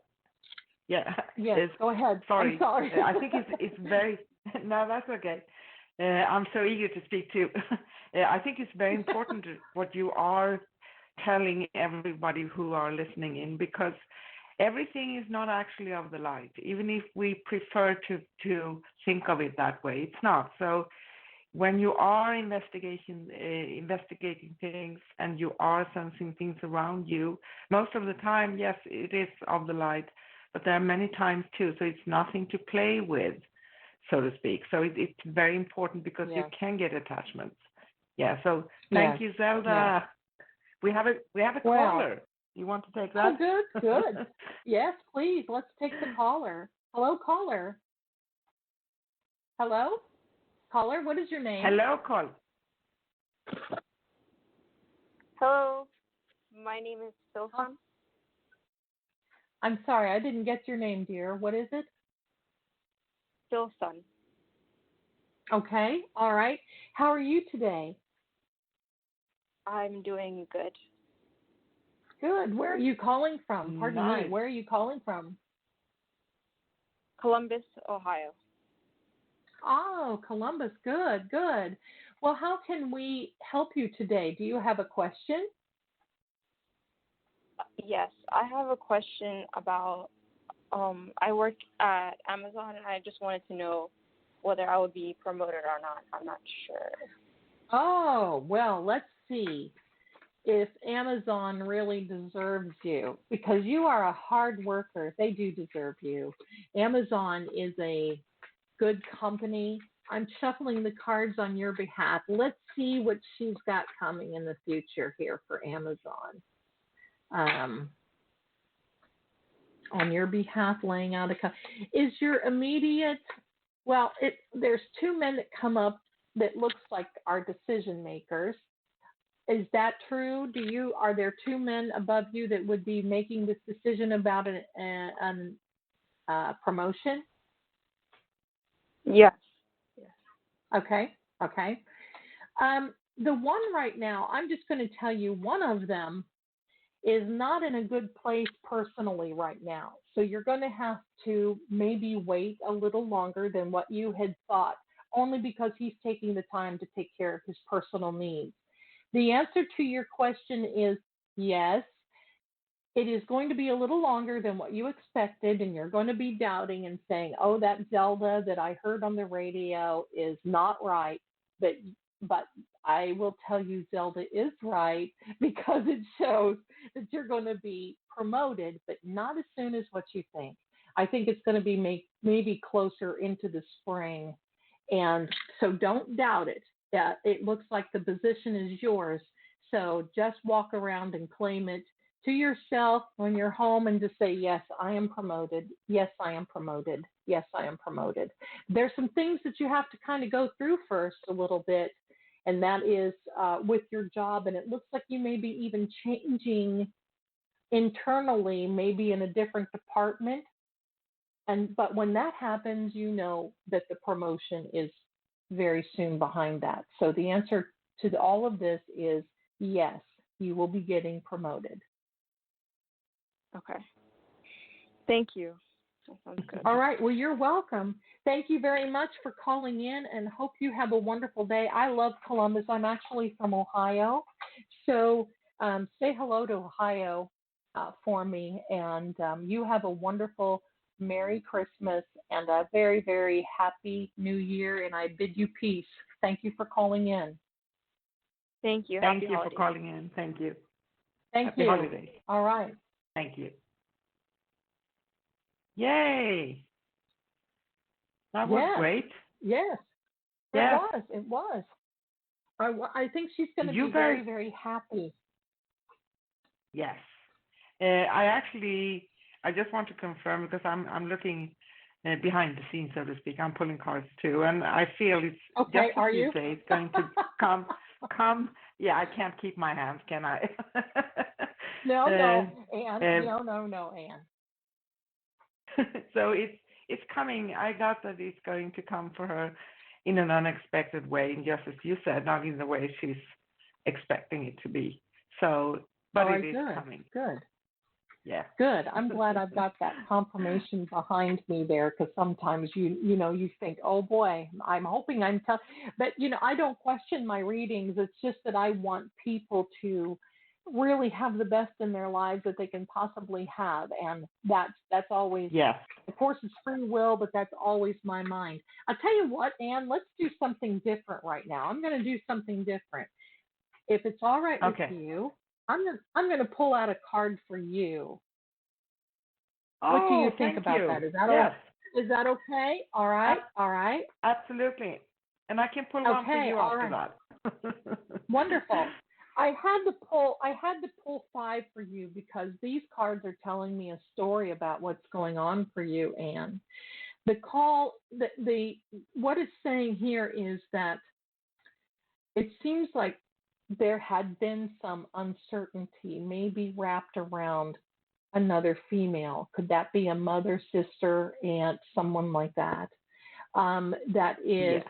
Yeah. Yes, go ahead. Sorry. I'm sorry. I think it's very, no, that's okay. I'm so eager to speak too. I think it's very important what you are telling everybody who are listening in, because everything is not actually of the light, even if we prefer to think of it that way. It's not. So when you are investigating things and you are sensing things around you, most of the time, yes, it is of the light, but there are many times too, so it's nothing to play with, so to speak. So it's very important because you can get attachments. Yeah, so thank you, Zelda. Yeah. We have a caller. You want to take that? Oh, good. Yes, please. Let's take the caller. Hello, caller. Hello? Caller, what is your name? Hello, caller. Hello. My name is Silvan. I'm sorry, I didn't get your name, dear. What is it? Silvan. Okay, all right. How are you today? I'm doing good. Good. Where are you calling from? Pardon Nice. me. Where are you calling from? Columbus, Ohio. Oh, Columbus. Good. Well, how can we help you today? Do you have a question? Yes, I have a question about, I work at Amazon, and I just wanted to know whether I would be promoted or not. I'm not sure. Oh, well, let's see if Amazon really deserves you, because you are a hard worker. They do deserve you. Amazon is a good company. I'm shuffling the cards on your behalf. Let's see what she's got coming in the future here for Amazon. On your behalf, laying out is your immediate, well, there's two men that come up that looks like are decision makers. Is that true? Are there two men above you that would be making this decision about a promotion? Yes. Okay. The one right now, I'm just going to tell you, one of them is not in a good place personally right now. So you're going to have to maybe wait a little longer than what you had thought, only because he's taking the time to take care of his personal needs. The answer to your question is yes. It is going to be a little longer than what you expected, and you're going to be doubting and saying, oh, that Zelda that I heard on the radio is not right. But I will tell you Zelda is right, because it shows that you're going to be promoted, but not as soon as what you think. I think it's going to be maybe closer into the spring. And so don't doubt it. It looks like the position is yours. So just walk around and claim it to yourself when you're home and just say, yes, I am promoted. Yes, I am promoted. Yes, I am promoted. There's some things that you have to kind of go through first a little bit, and that is with your job. And it looks like you may be even changing internally, maybe in a different department. But when that happens, you know that the promotion is very soon behind that. So the answer to all of this is yes, you will be getting promoted. Okay. Thank you. That sounds good. All right. Well, you're welcome. Thank you very much for calling in, and hope you have a wonderful day. I love Columbus. I'm actually from Ohio. So say hello to Ohio for me, and you have a wonderful Merry Christmas and a very, very happy New Year, and I bid you peace. Thank you for calling in. Thank you. Thank Happy you holidays. for calling in. Thank you. Thank Happy you. holidays. All right. Thank you. Yay. That was great. Yes. Yes. It was. I think she's going to be very, very happy. Yes. I just want to confirm, because I'm looking behind the scenes, so to speak. I'm pulling cards too, and I feel it's okay. just Are as you say, it's going to come. Yeah, I can't keep my hands, can I? No, Anne. No, Anne. So it's coming. I got that it's going to come for her in an unexpected way, and just as you said, not in the way she's expecting it to be. So, but it is coming. Good. Yeah. Good. I'm glad I've got that confirmation behind me there, because sometimes you think, oh boy, I'm hoping I'm tough. But I don't question my readings. It's just that I want people to really have the best in their lives that they can possibly have, and that's always, of course, it's free will, but that's always my mind. I'll tell you what, Anne, let's do something different right now. I'm going to do something different. If it's all right with you, I'm going to pull out a card for you. What do you think about that? Is that is that okay? All right. All right. Absolutely. And I can pull one for you after that. Wonderful. I had to pull 5 for you because these cards are telling me a story about what's going on for you, Anne. The what it's saying here is that it seems like there had been some uncertainty, maybe wrapped around another female. Could that be a mother, sister, aunt, someone like that? That is,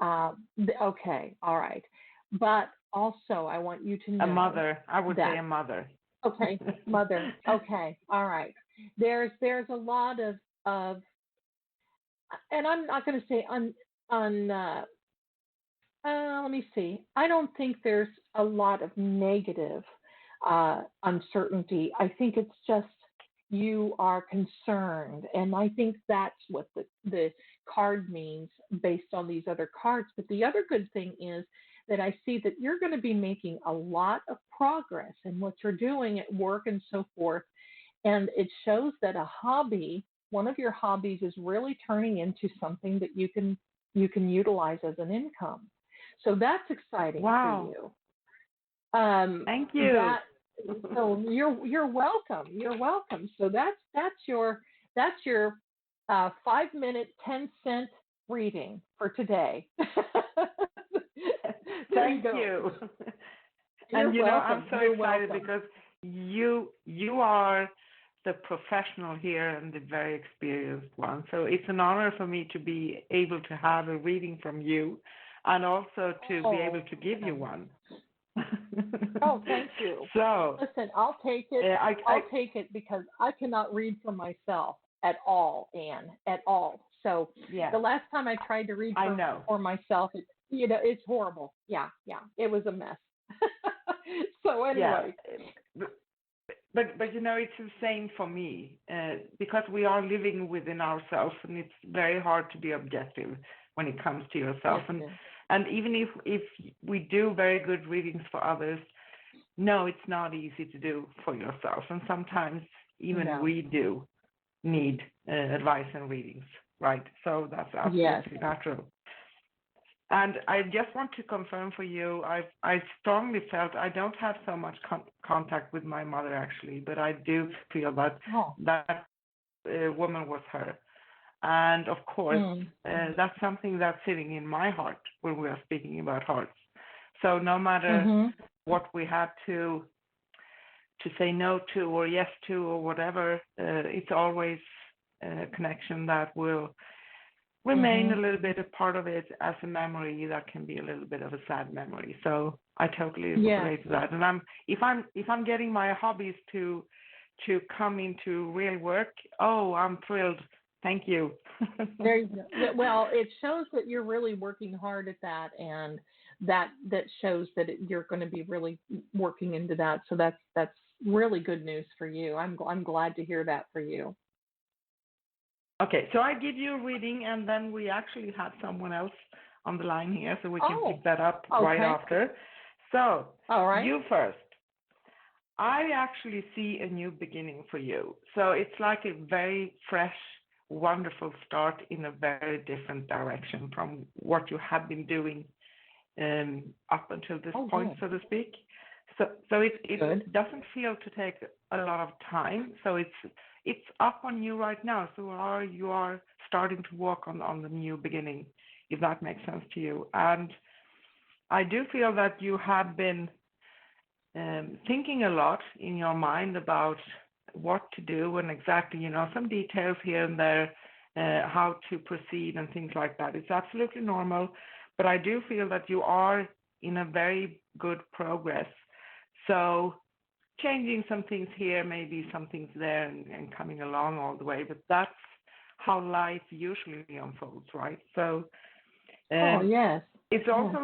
okay, all right. But also, I want you to know. A mother. I would say a mother. Okay, mother. Okay, all right. There's a lot of, and I'm not going to say let me see. I don't think there's a lot of negative uncertainty. I think it's just you are concerned, and I think that's what the card means based on these other cards. But the other good thing is that I see that you're going to be making a lot of progress in what you're doing at work and so forth, and it shows that a hobby, one of your hobbies, is really turning into something that you can utilize as an income. So that's exciting for you. Thank you. So you're welcome. You're welcome. So that's your 5-minute 10-cent reading for today. Thank you. And I'm so excited because you are the professional here and the very experienced one. So it's an honor for me to be able to have a reading from you, and also to be able to give you one. Oh, thank you. So listen, I'll take it. I'll take it because I cannot read for myself at all, Anne, at all. So the last time I tried to read for myself, it's horrible. Yeah, it was a mess. So anyway. Yeah. But it's the same for me because we are living within ourselves, and it's very hard to be objective when it comes to yourself. And even if we do very good readings for others, no, it's not easy to do for yourself. And sometimes even we do need advice and readings, right? So that's absolutely natural. And I just want to confirm for you, I strongly felt I don't have so much contact with my mother actually, but I do feel that that woman was her. And of course, that's something that's sitting in my heart when we are speaking about hearts. So no matter what we have to say no to or yes to or whatever, it's always a connection that will remain a little bit a part of it as a memory that can be a little bit of a sad memory. So I totally relate to that. And if I'm getting my hobbies to come into real work, oh, I'm thrilled. Thank you. There you go. Well, it shows that you're really working hard at that, and that shows that you're going to be really working into that. So that's really good news for you. I'm glad to hear that for you. Okay, so I give you a reading, and then we actually have someone else on the line here, so we can pick that up right after. So, all right. You first. I actually see a new beginning for you. So it's like a very fresh, wonderful start in a very different direction from what you have been doing up until this point, so to speak. So it doesn't feel to take a lot of time. So it's up on you right now. So you are starting to work on the new beginning, if that makes sense to you. And I do feel that you have been thinking a lot in your mind about what to do and exactly, some details here and there, how to proceed and things like that. It's absolutely normal, but I do feel that you are in a very good progress. So changing some things here, maybe some things there, and coming along all the way, but that's how life usually unfolds, right? So yes. It's also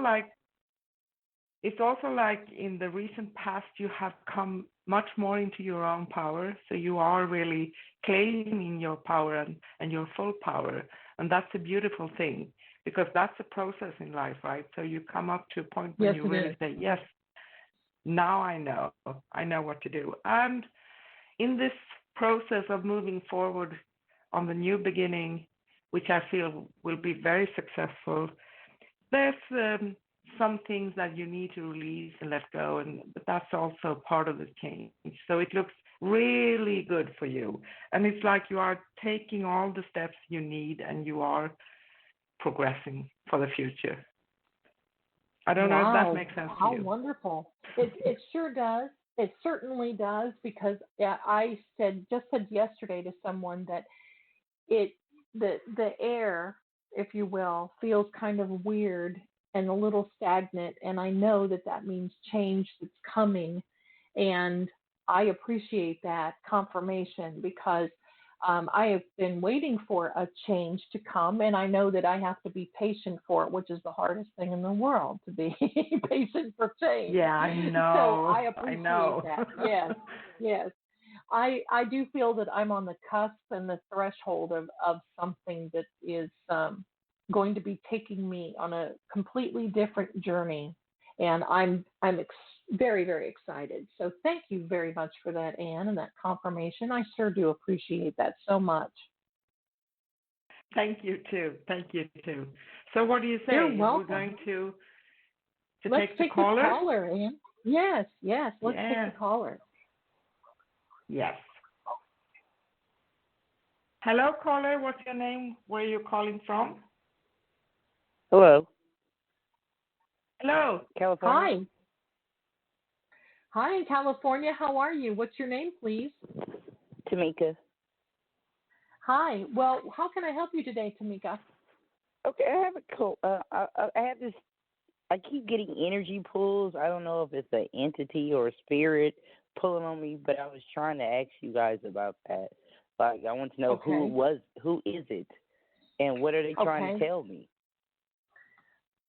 like in the recent past, you have come much more into your own power. So you are really claiming your power and your full power. And that's a beautiful thing, because that's a process in life, right? So you come up to a point where you really say, yes, now I know what to do. And in this process of moving forward on the new beginning, which I feel will be very successful, there's some things that you need to release and let go, but that's also part of the change. So it looks really good for you. And it's like you are taking all the steps you need, and you are progressing for the future. I don't know if that makes sense to you. How wonderful. It sure does. It certainly does, because I just said yesterday to someone that the air, if you will, feels kind of weird and a little stagnant, and I know that means change that's coming, and I appreciate that confirmation, because I have been waiting for a change to come, and I know that I have to be patient for it, which is the hardest thing in the world, to be patient for change. Yeah, I know. So I appreciate that. Yes. I do feel that I'm on the cusp and the threshold of something that is going to be taking me on a completely different journey, and I'm very, very excited. So thank you very much for that, Anne, and that confirmation. I sure do appreciate that so much. Thank you too. So what do you say? You're welcome. We're going to Let's take the caller? The caller, Anne. Yes. Let's take the caller. Yes. Hello, caller. What's your name? Where are you calling from? Hello. Hello. California. Hi, California. How are you? What's your name, please? Tamika. Hi. Well, how can I help you today, Tamika? Okay, I have a call. I have this. I keep getting energy pulls. I don't know if it's an entity or a spirit pulling on me, but I was trying to ask you guys about that. Like, I want to know who is it, and what are they trying to tell me?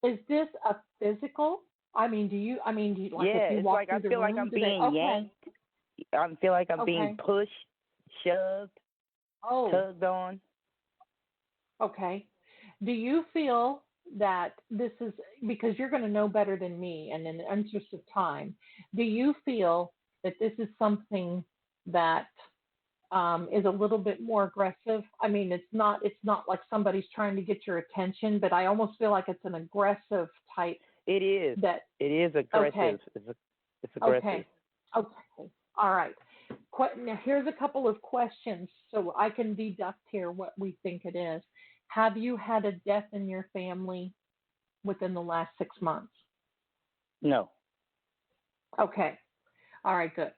Is this a physical? Do you like if you it's walk like through I the feel room, like I'm being yanked. I feel like I'm being pushed, shoved, tugged on. Okay. Do you feel that this is, because you're going to know better than me, and in the interest of time, do you feel that this is something that is a little bit more aggressive? It's not like somebody's trying to get your attention, but I almost feel like it's an aggressive type. It is. It is aggressive. Okay. It's aggressive. Okay. All right. Now, here's a couple of questions so I can deduct here what we think it is. Have you had a death in your family within the last 6 months? No. Okay. All right, good.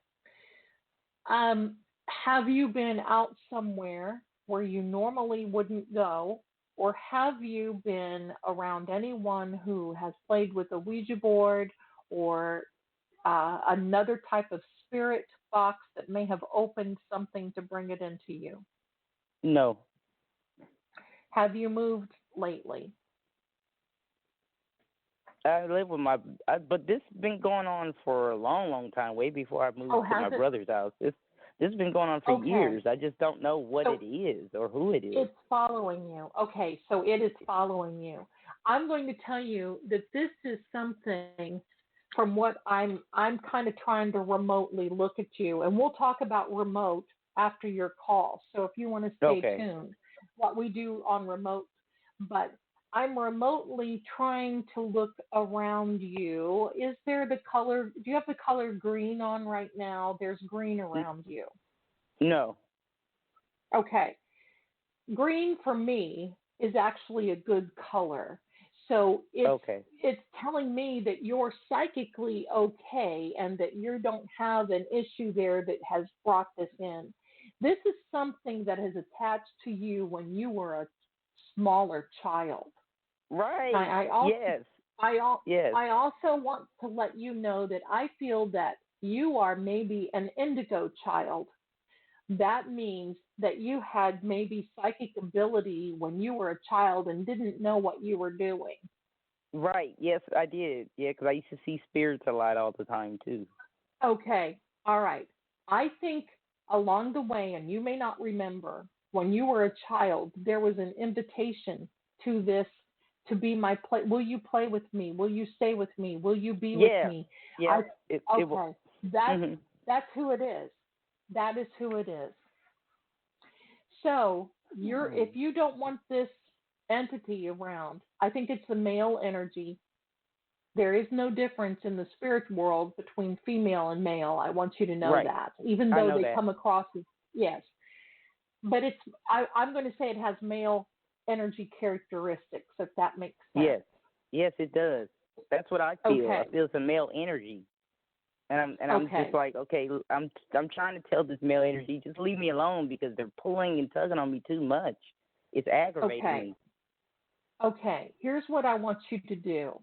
Have you been out somewhere where you normally wouldn't go, or have you been around anyone who has played with a Ouija board or another type of spirit box that may have opened something to bring it into you? No. Have you moved lately? I live with but this has been going on for a long, long time, way before I moved to my brother's house. This has been going on for years. I just don't know what it is or who it is. It's following you. Okay, so it is following you. I'm going to tell you that this is something from what I'm kind of trying to remotely look at you, and we'll talk about remote after your call. So if you want to stay tuned, what we do on remote, but I'm remotely trying to look around you. Is there the color, do you have the color green on right now? There's green around you. No. Okay. Green for me is actually a good color. So it's telling me that you're psychically okay and that you don't have an issue there that has brought this in. This is something that has attached to you when you were a smaller child. Right. I also want to let you know that I feel that you are maybe an indigo child. That means that you had maybe psychic ability when you were a child and didn't know what you were doing. Right. Yes, I did. Yeah, because I used to see spirits a lot all the time, too. Okay. All right. I think along the way, and you may not remember, when you were a child, there was an invitation to this, to be my play. Will you play with me? Will you stay with me? Will you be with me? Yeah. That's who it is. That is who it is. So if you don't want this entity around, I think it's the male energy. There is no difference in the spirit world between female and male. I want you to know that, even though they come across as, yes. But I'm going to say it has male energy characteristics, if that makes sense. Yes, it does. That's what I feel. I feel some male energy. And I'm just like, okay, I'm trying to tell this male energy, just leave me alone because they're pulling and tugging on me too much. It's aggravating me. Okay, here's what I want you to do.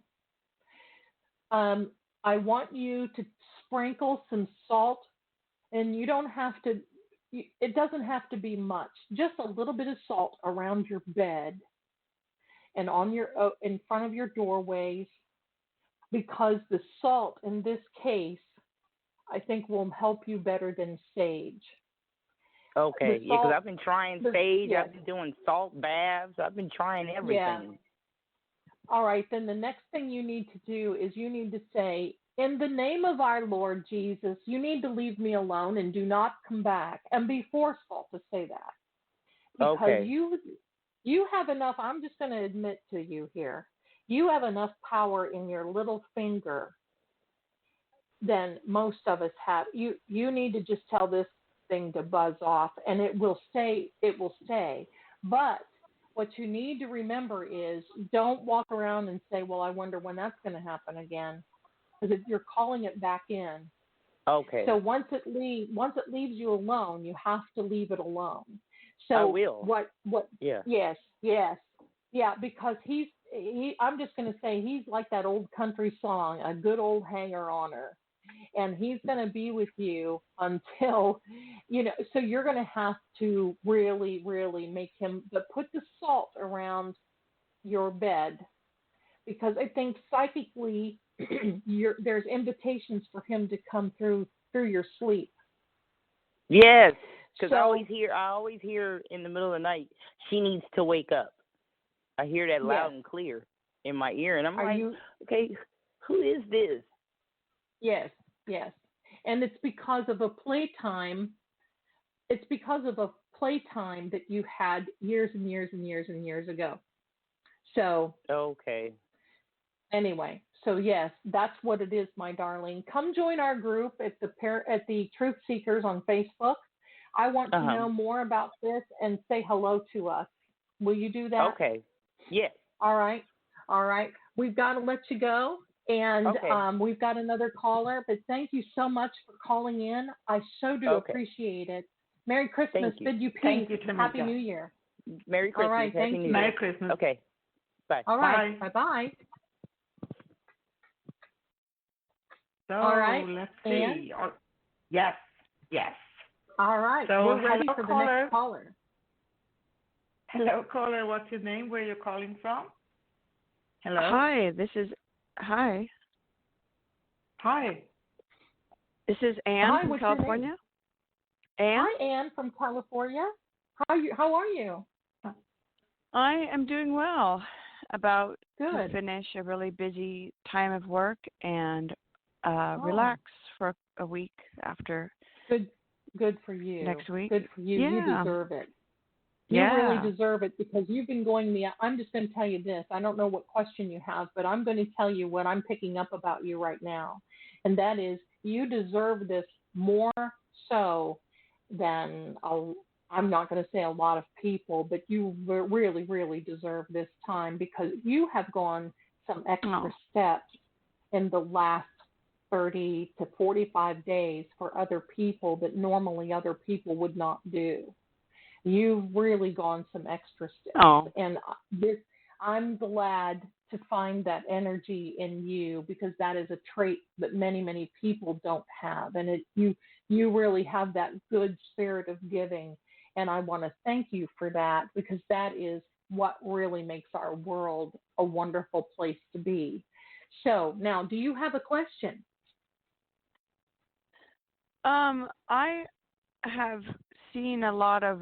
I want you to sprinkle some salt, and you don't have to, it doesn't have to be much, just a little bit of salt around your bed and on in front of your doorways, because the salt in this case, I think, will help you better than sage. Okay, because I've been trying sage, I've been doing salt baths, I've been trying everything. Yeah. All right, then the next thing you need to do is you need to say, in the name of our Lord Jesus, you need to leave me alone and do not come back, and be forceful to say that. Because you have enough, I'm just going to admit to you here, you have enough power in your little finger than most of us have. You need to just tell this thing to buzz off, and it will stay. But what you need to remember is, don't walk around and say, well, I wonder when that's going to happen again, because you're calling it back in. Okay. So once it leaves you alone, you have to leave it alone. So I will. Yes. Yeah, because I'm just going to say he's like that old country song, a good old hanger-oner. And he's going to be with you until, so you're going to have to really, really make him, but put the salt around your bed, because I think psychically there's invitations for him to come through your sleep. Yes, because I always hear in the middle of the night, she needs to wake up. I hear that loud and clear in my ear, and I'm okay, who is this? Yes. And it's because of a playtime. It's because of a playtime that you had years and years and years and years ago. So. Okay. Anyway, so yes, that's what it is, my darling. Come join our group at the Truth Seekers on Facebook. I want to know more about this and say hello to us. Will you do that? Okay. Yes. All right. We've got to let you go. And Okay. we've got another caller, but thank you so much for calling in. I so do Okay. appreciate it. Merry Christmas. Thank you. Bid you peace. Thank you, Tamika. Happy New Year. Merry Christmas. All right, Happy thank New you. Year. Merry Christmas. Okay. Bye. All right. Bye. Bye-bye. So All right. let's And? see. Yes. All right. So, We're ready hello, for the caller. next caller. Hello, caller. What's your name? Where are you calling from? Hello. Hi, Hi. this is Anne Hi, from what's your name? California. Anne, Hi, Anne from California. How are you? I am doing well. About to Good. finish a really busy time of work and Oh. relax for a week after Good for you. next week. Good for you. You Yeah. deserve it. You Yeah. really deserve it because you've been going I'm just going to tell you this. I don't know what question you have, but I'm going to tell you what I'm picking up about you right now. And that is you deserve this more so than I'm not going to say a lot of people, but you really, really deserve this time because you have gone some extra steps in the last 30 to 45 days for other people that normally other people would not do. You've really gone some extra steps. Oh. And I'm glad to find that energy in you because that is a trait that many, many people don't have. And you really have that good spirit of giving. And I want to thank you for that because that is what really makes our world a wonderful place to be. So now, do you have a question? I have seen a lot of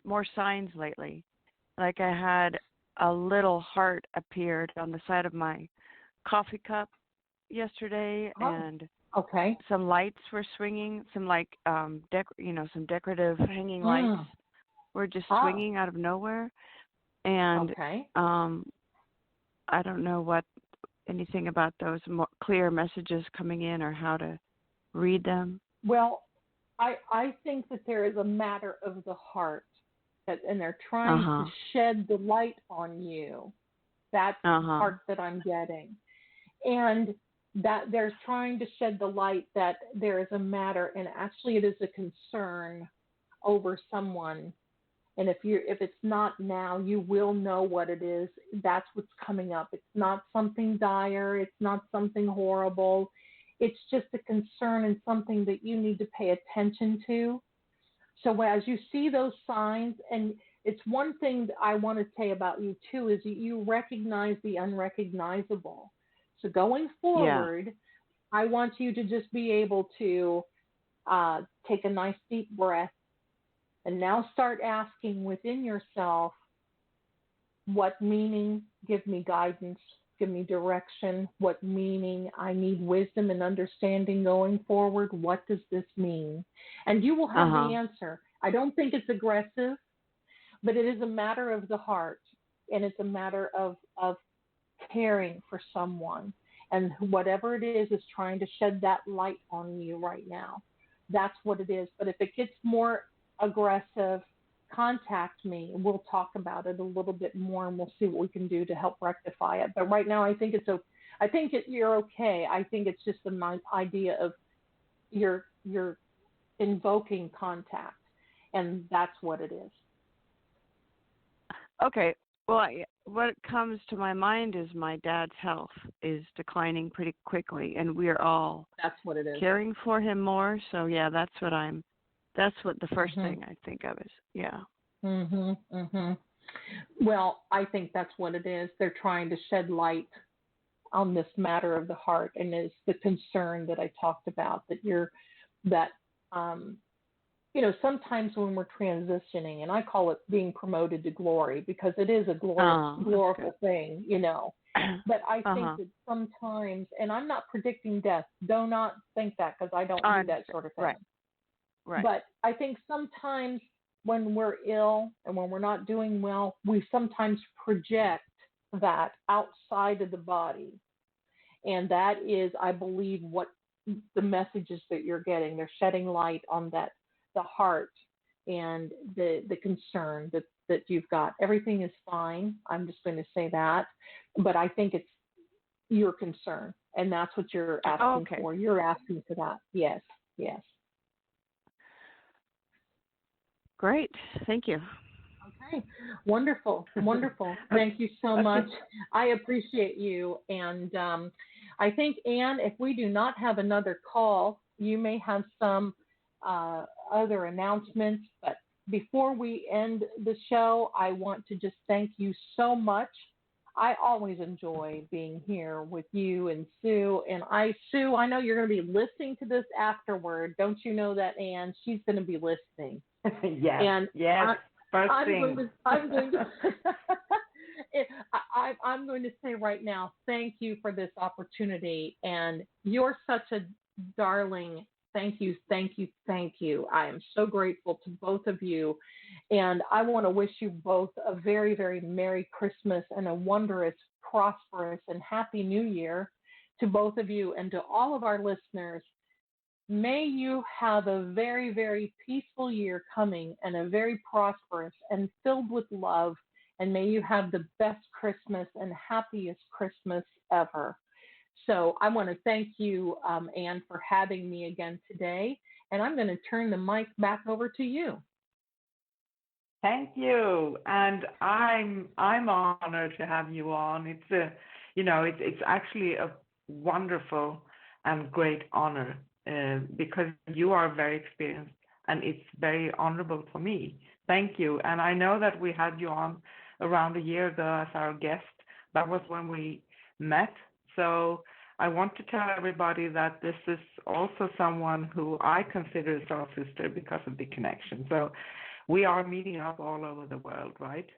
more signs lately. Like I had a little heart appeared on the side of my coffee cup yesterday, and okay, some lights were swinging. Some some decorative hanging lights were just swinging out of nowhere, and I don't know anything about those more clear messages coming in or how to read them. Well, I think that there is a matter of the heart, and they're trying to shed the light on you. That's the part that I'm getting. And that they're trying to shed the light that there is a matter, and actually it is a concern over someone. And if it's not now, you will know what it is. That's what's coming up. It's not something dire. It's not something horrible. It's just a concern and something that you need to pay attention to. So as you see those signs, and it's one thing that I want to say about you too, is that you recognize the unrecognizable. So going forward, I want you to just be able to take a nice deep breath and now start asking within yourself, what meaning, give me guidance, give me direction, what meaning, I need wisdom and understanding going forward. What does this mean? And you will have the answer. I don't think it's aggressive, but it is a matter of the heart, and it's a matter of caring for someone. And whatever it is trying to shed that light on you right now. That's what it is. But if it gets more aggressive, contact me and we'll talk about it a little bit more, and we'll see what we can do to help rectify it. But right now, I think you're okay. I think it's just the idea of you're invoking contact, and that's what it is. Okay. Well, what comes to my mind is my dad's health is declining pretty quickly, and we're all that's what it is. Caring for him more. So yeah, that's what the first thing I think of is Well, I think that's what it is. They're trying to shed light on this matter of the heart, and is the concern that I talked about, sometimes when we're transitioning, and I call it being promoted to glory because it is a glorious thing, But I think that sometimes, and I'm not predicting death, do not think that because I don't do that sort of thing. Right. But I think sometimes when we're ill and when we're not doing well, we sometimes project that outside of the body. And that is, I believe, what the messages that you're getting. They're shedding light on the heart and the concern that you've got. Everything is fine. I'm just going to say that. But I think your concern, and that's what you're asking for. You're asking for that. Yes, yes. Great. Thank you. Okay. Wonderful. Wonderful. Thank you so much. I appreciate you. And I think, Anne, if we do not have another call, you may have some other announcements. But before we end the show, I want to just thank you so much. I always enjoy being here with you and Sue. And Sue, I know you're going to be listening to this afterward. Don't you know that, Anne? She's going to be listening. Yes. And yes. I'm going to say right now, thank you for this opportunity. And you're such a darling. Thank you, thank you, thank you. I am so grateful to both of you. And I want to wish you both a very, very Merry Christmas and a wondrous, prosperous, and Happy New Year to both of you and to all of our listeners. May you have a very, very peaceful year coming and a very prosperous and filled with love. And may you have the best Christmas and happiest Christmas ever. So I want to thank you, Anne, for having me again today. And I'm going to turn the mic back over to you. Thank you. And I'm honored to have you on. It's actually a wonderful and great honor. Because you are very experienced and it's very honorable for me. Thank you. And I know that we had you on around a year ago as our guest. That was when we met. So I want to tell everybody that this is also someone who I consider a soul sister because of the connection. So we are meeting up all over the world, right?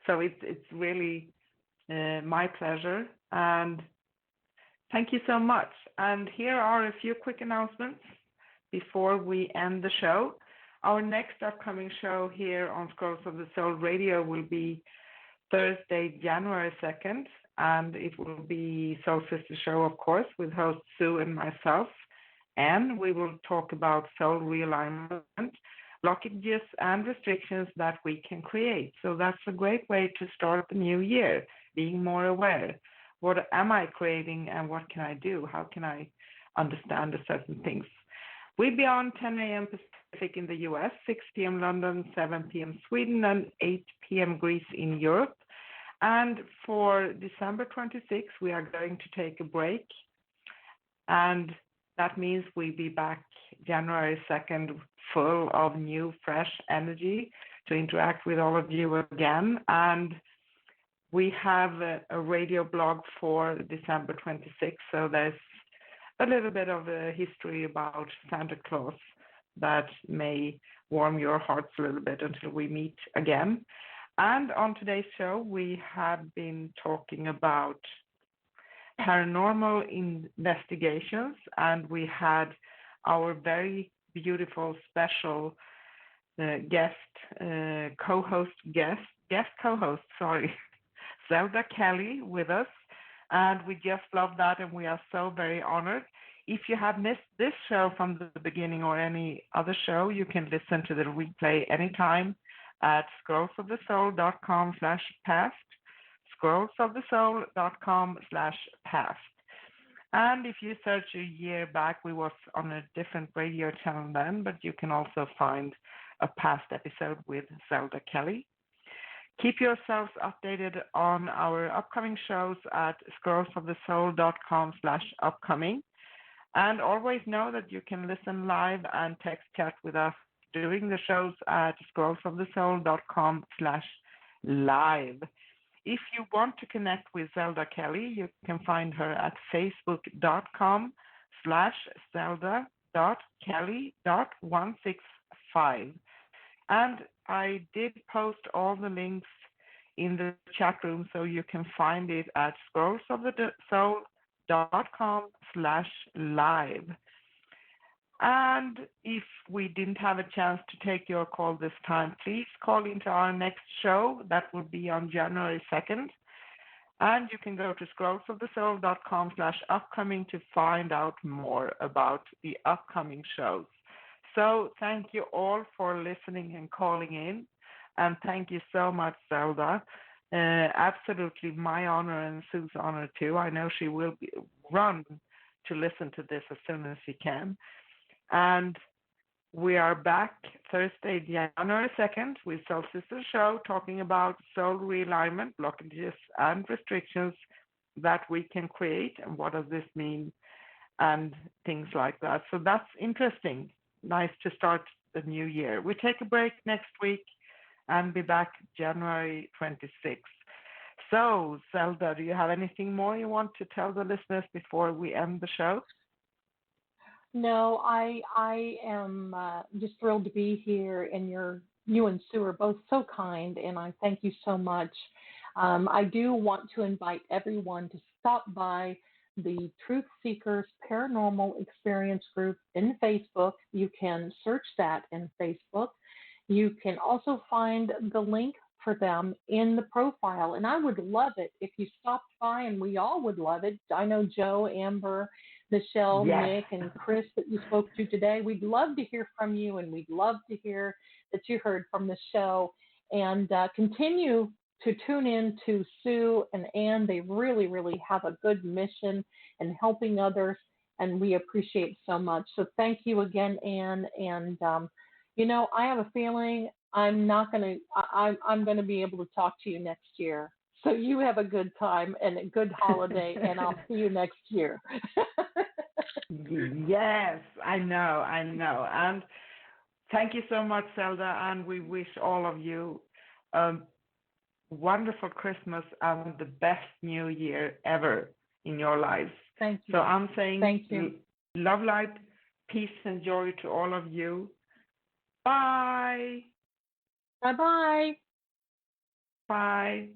So it's really my pleasure. And thank you so much. And here are a few quick announcements before we end the show. Our next upcoming show here on Scrolls of the Soul Radio will be Thursday, January 2nd, and it will be Soul Sister Show, of course, with host Sue and myself. And we will talk about soul realignment, blockages, and restrictions that we can create. So that's a great way to start the new year, being more aware. What am I creating and what can I do? How can I understand certain things? We'll be on 10 a.m. Pacific in the US, 6 p.m. London, 7 p.m. Sweden, and 8 p.m. Greece in Europe. And for December 26th, we are going to take a break. And that means we'll be back January 2nd, full of new, fresh energy to interact with all of you again. And we have a radio blog for December 26th, so there's a little bit of a history about Santa Claus that may warm your hearts a little bit until we meet again. And on today's show, we have been talking about paranormal investigations, and we had our very beautiful special guest co-host, Zelda Kelly with us, and we just love that, and we are so very honored. If you have missed this show from the beginning or any other show, you can listen to the replay anytime at scrollsofthesoul.com/past, scrollsofthesoul.com/past. And if you search a year back, we was on a different radio channel then, but you can also find a past episode with Zelda Kelly. Keep yourselves updated on our upcoming shows at scrollsofthesoul.com/upcoming. And always know that you can listen live and text chat with us during the shows at scrollsofthesoul.com/live. If you want to connect with Zelda Kelly, you can find her at facebook.com/zelda.kelly.165. And I did post all the links in the chat room, so you can find it at scrollsofthesoul.com/live. And if we didn't have a chance to take your call this time, please call into our next show. That will be on January 2nd. And you can go to scrollsofthesoul.com/upcoming to find out more about the upcoming shows. So thank you all for listening and calling in. And thank you so much, Zelda. Absolutely my honor and Sue's honor too. I know she will run to listen to this as soon as she can. And we are back Thursday, January 2nd with Soul Sister Show talking about soul realignment, blockages, and restrictions that we can create and what does this mean and things like that. So that's interesting. Nice to start the new year. We take a break next week and be back January 26th. So, Zelda, do you have anything more you want to tell the listeners before we end the show? No, I am just thrilled to be here, and you and Sue are both so kind, and I thank you so much. I do want to invite everyone to stop by the Truth Seekers Paranormal Experience group in Facebook. You can search that in Facebook. You can also find the link for them in the profile, and I would love it if you stopped by, and we all would love it. I know Joe, Amber, Michelle, yes. Nick, and Chris that you spoke to today. We'd love to hear from you, and we'd love to hear that you heard from the show. And continue to tune in to Sue and Ann. They really, really have a good mission in helping others, and we appreciate so much. So thank you again, Ann. And, I have a feeling I'm going to be able to talk to you next year. So you have a good time and a good holiday, and I'll see you next year. Yes, I know. And thank you so much, Zelda, and we wish all of you a wonderful Christmas and the best New Year ever in your lives. Thank you. So I'm saying thank you. Love, light, peace, and joy to all of you. Bye. Bye-bye. Bye.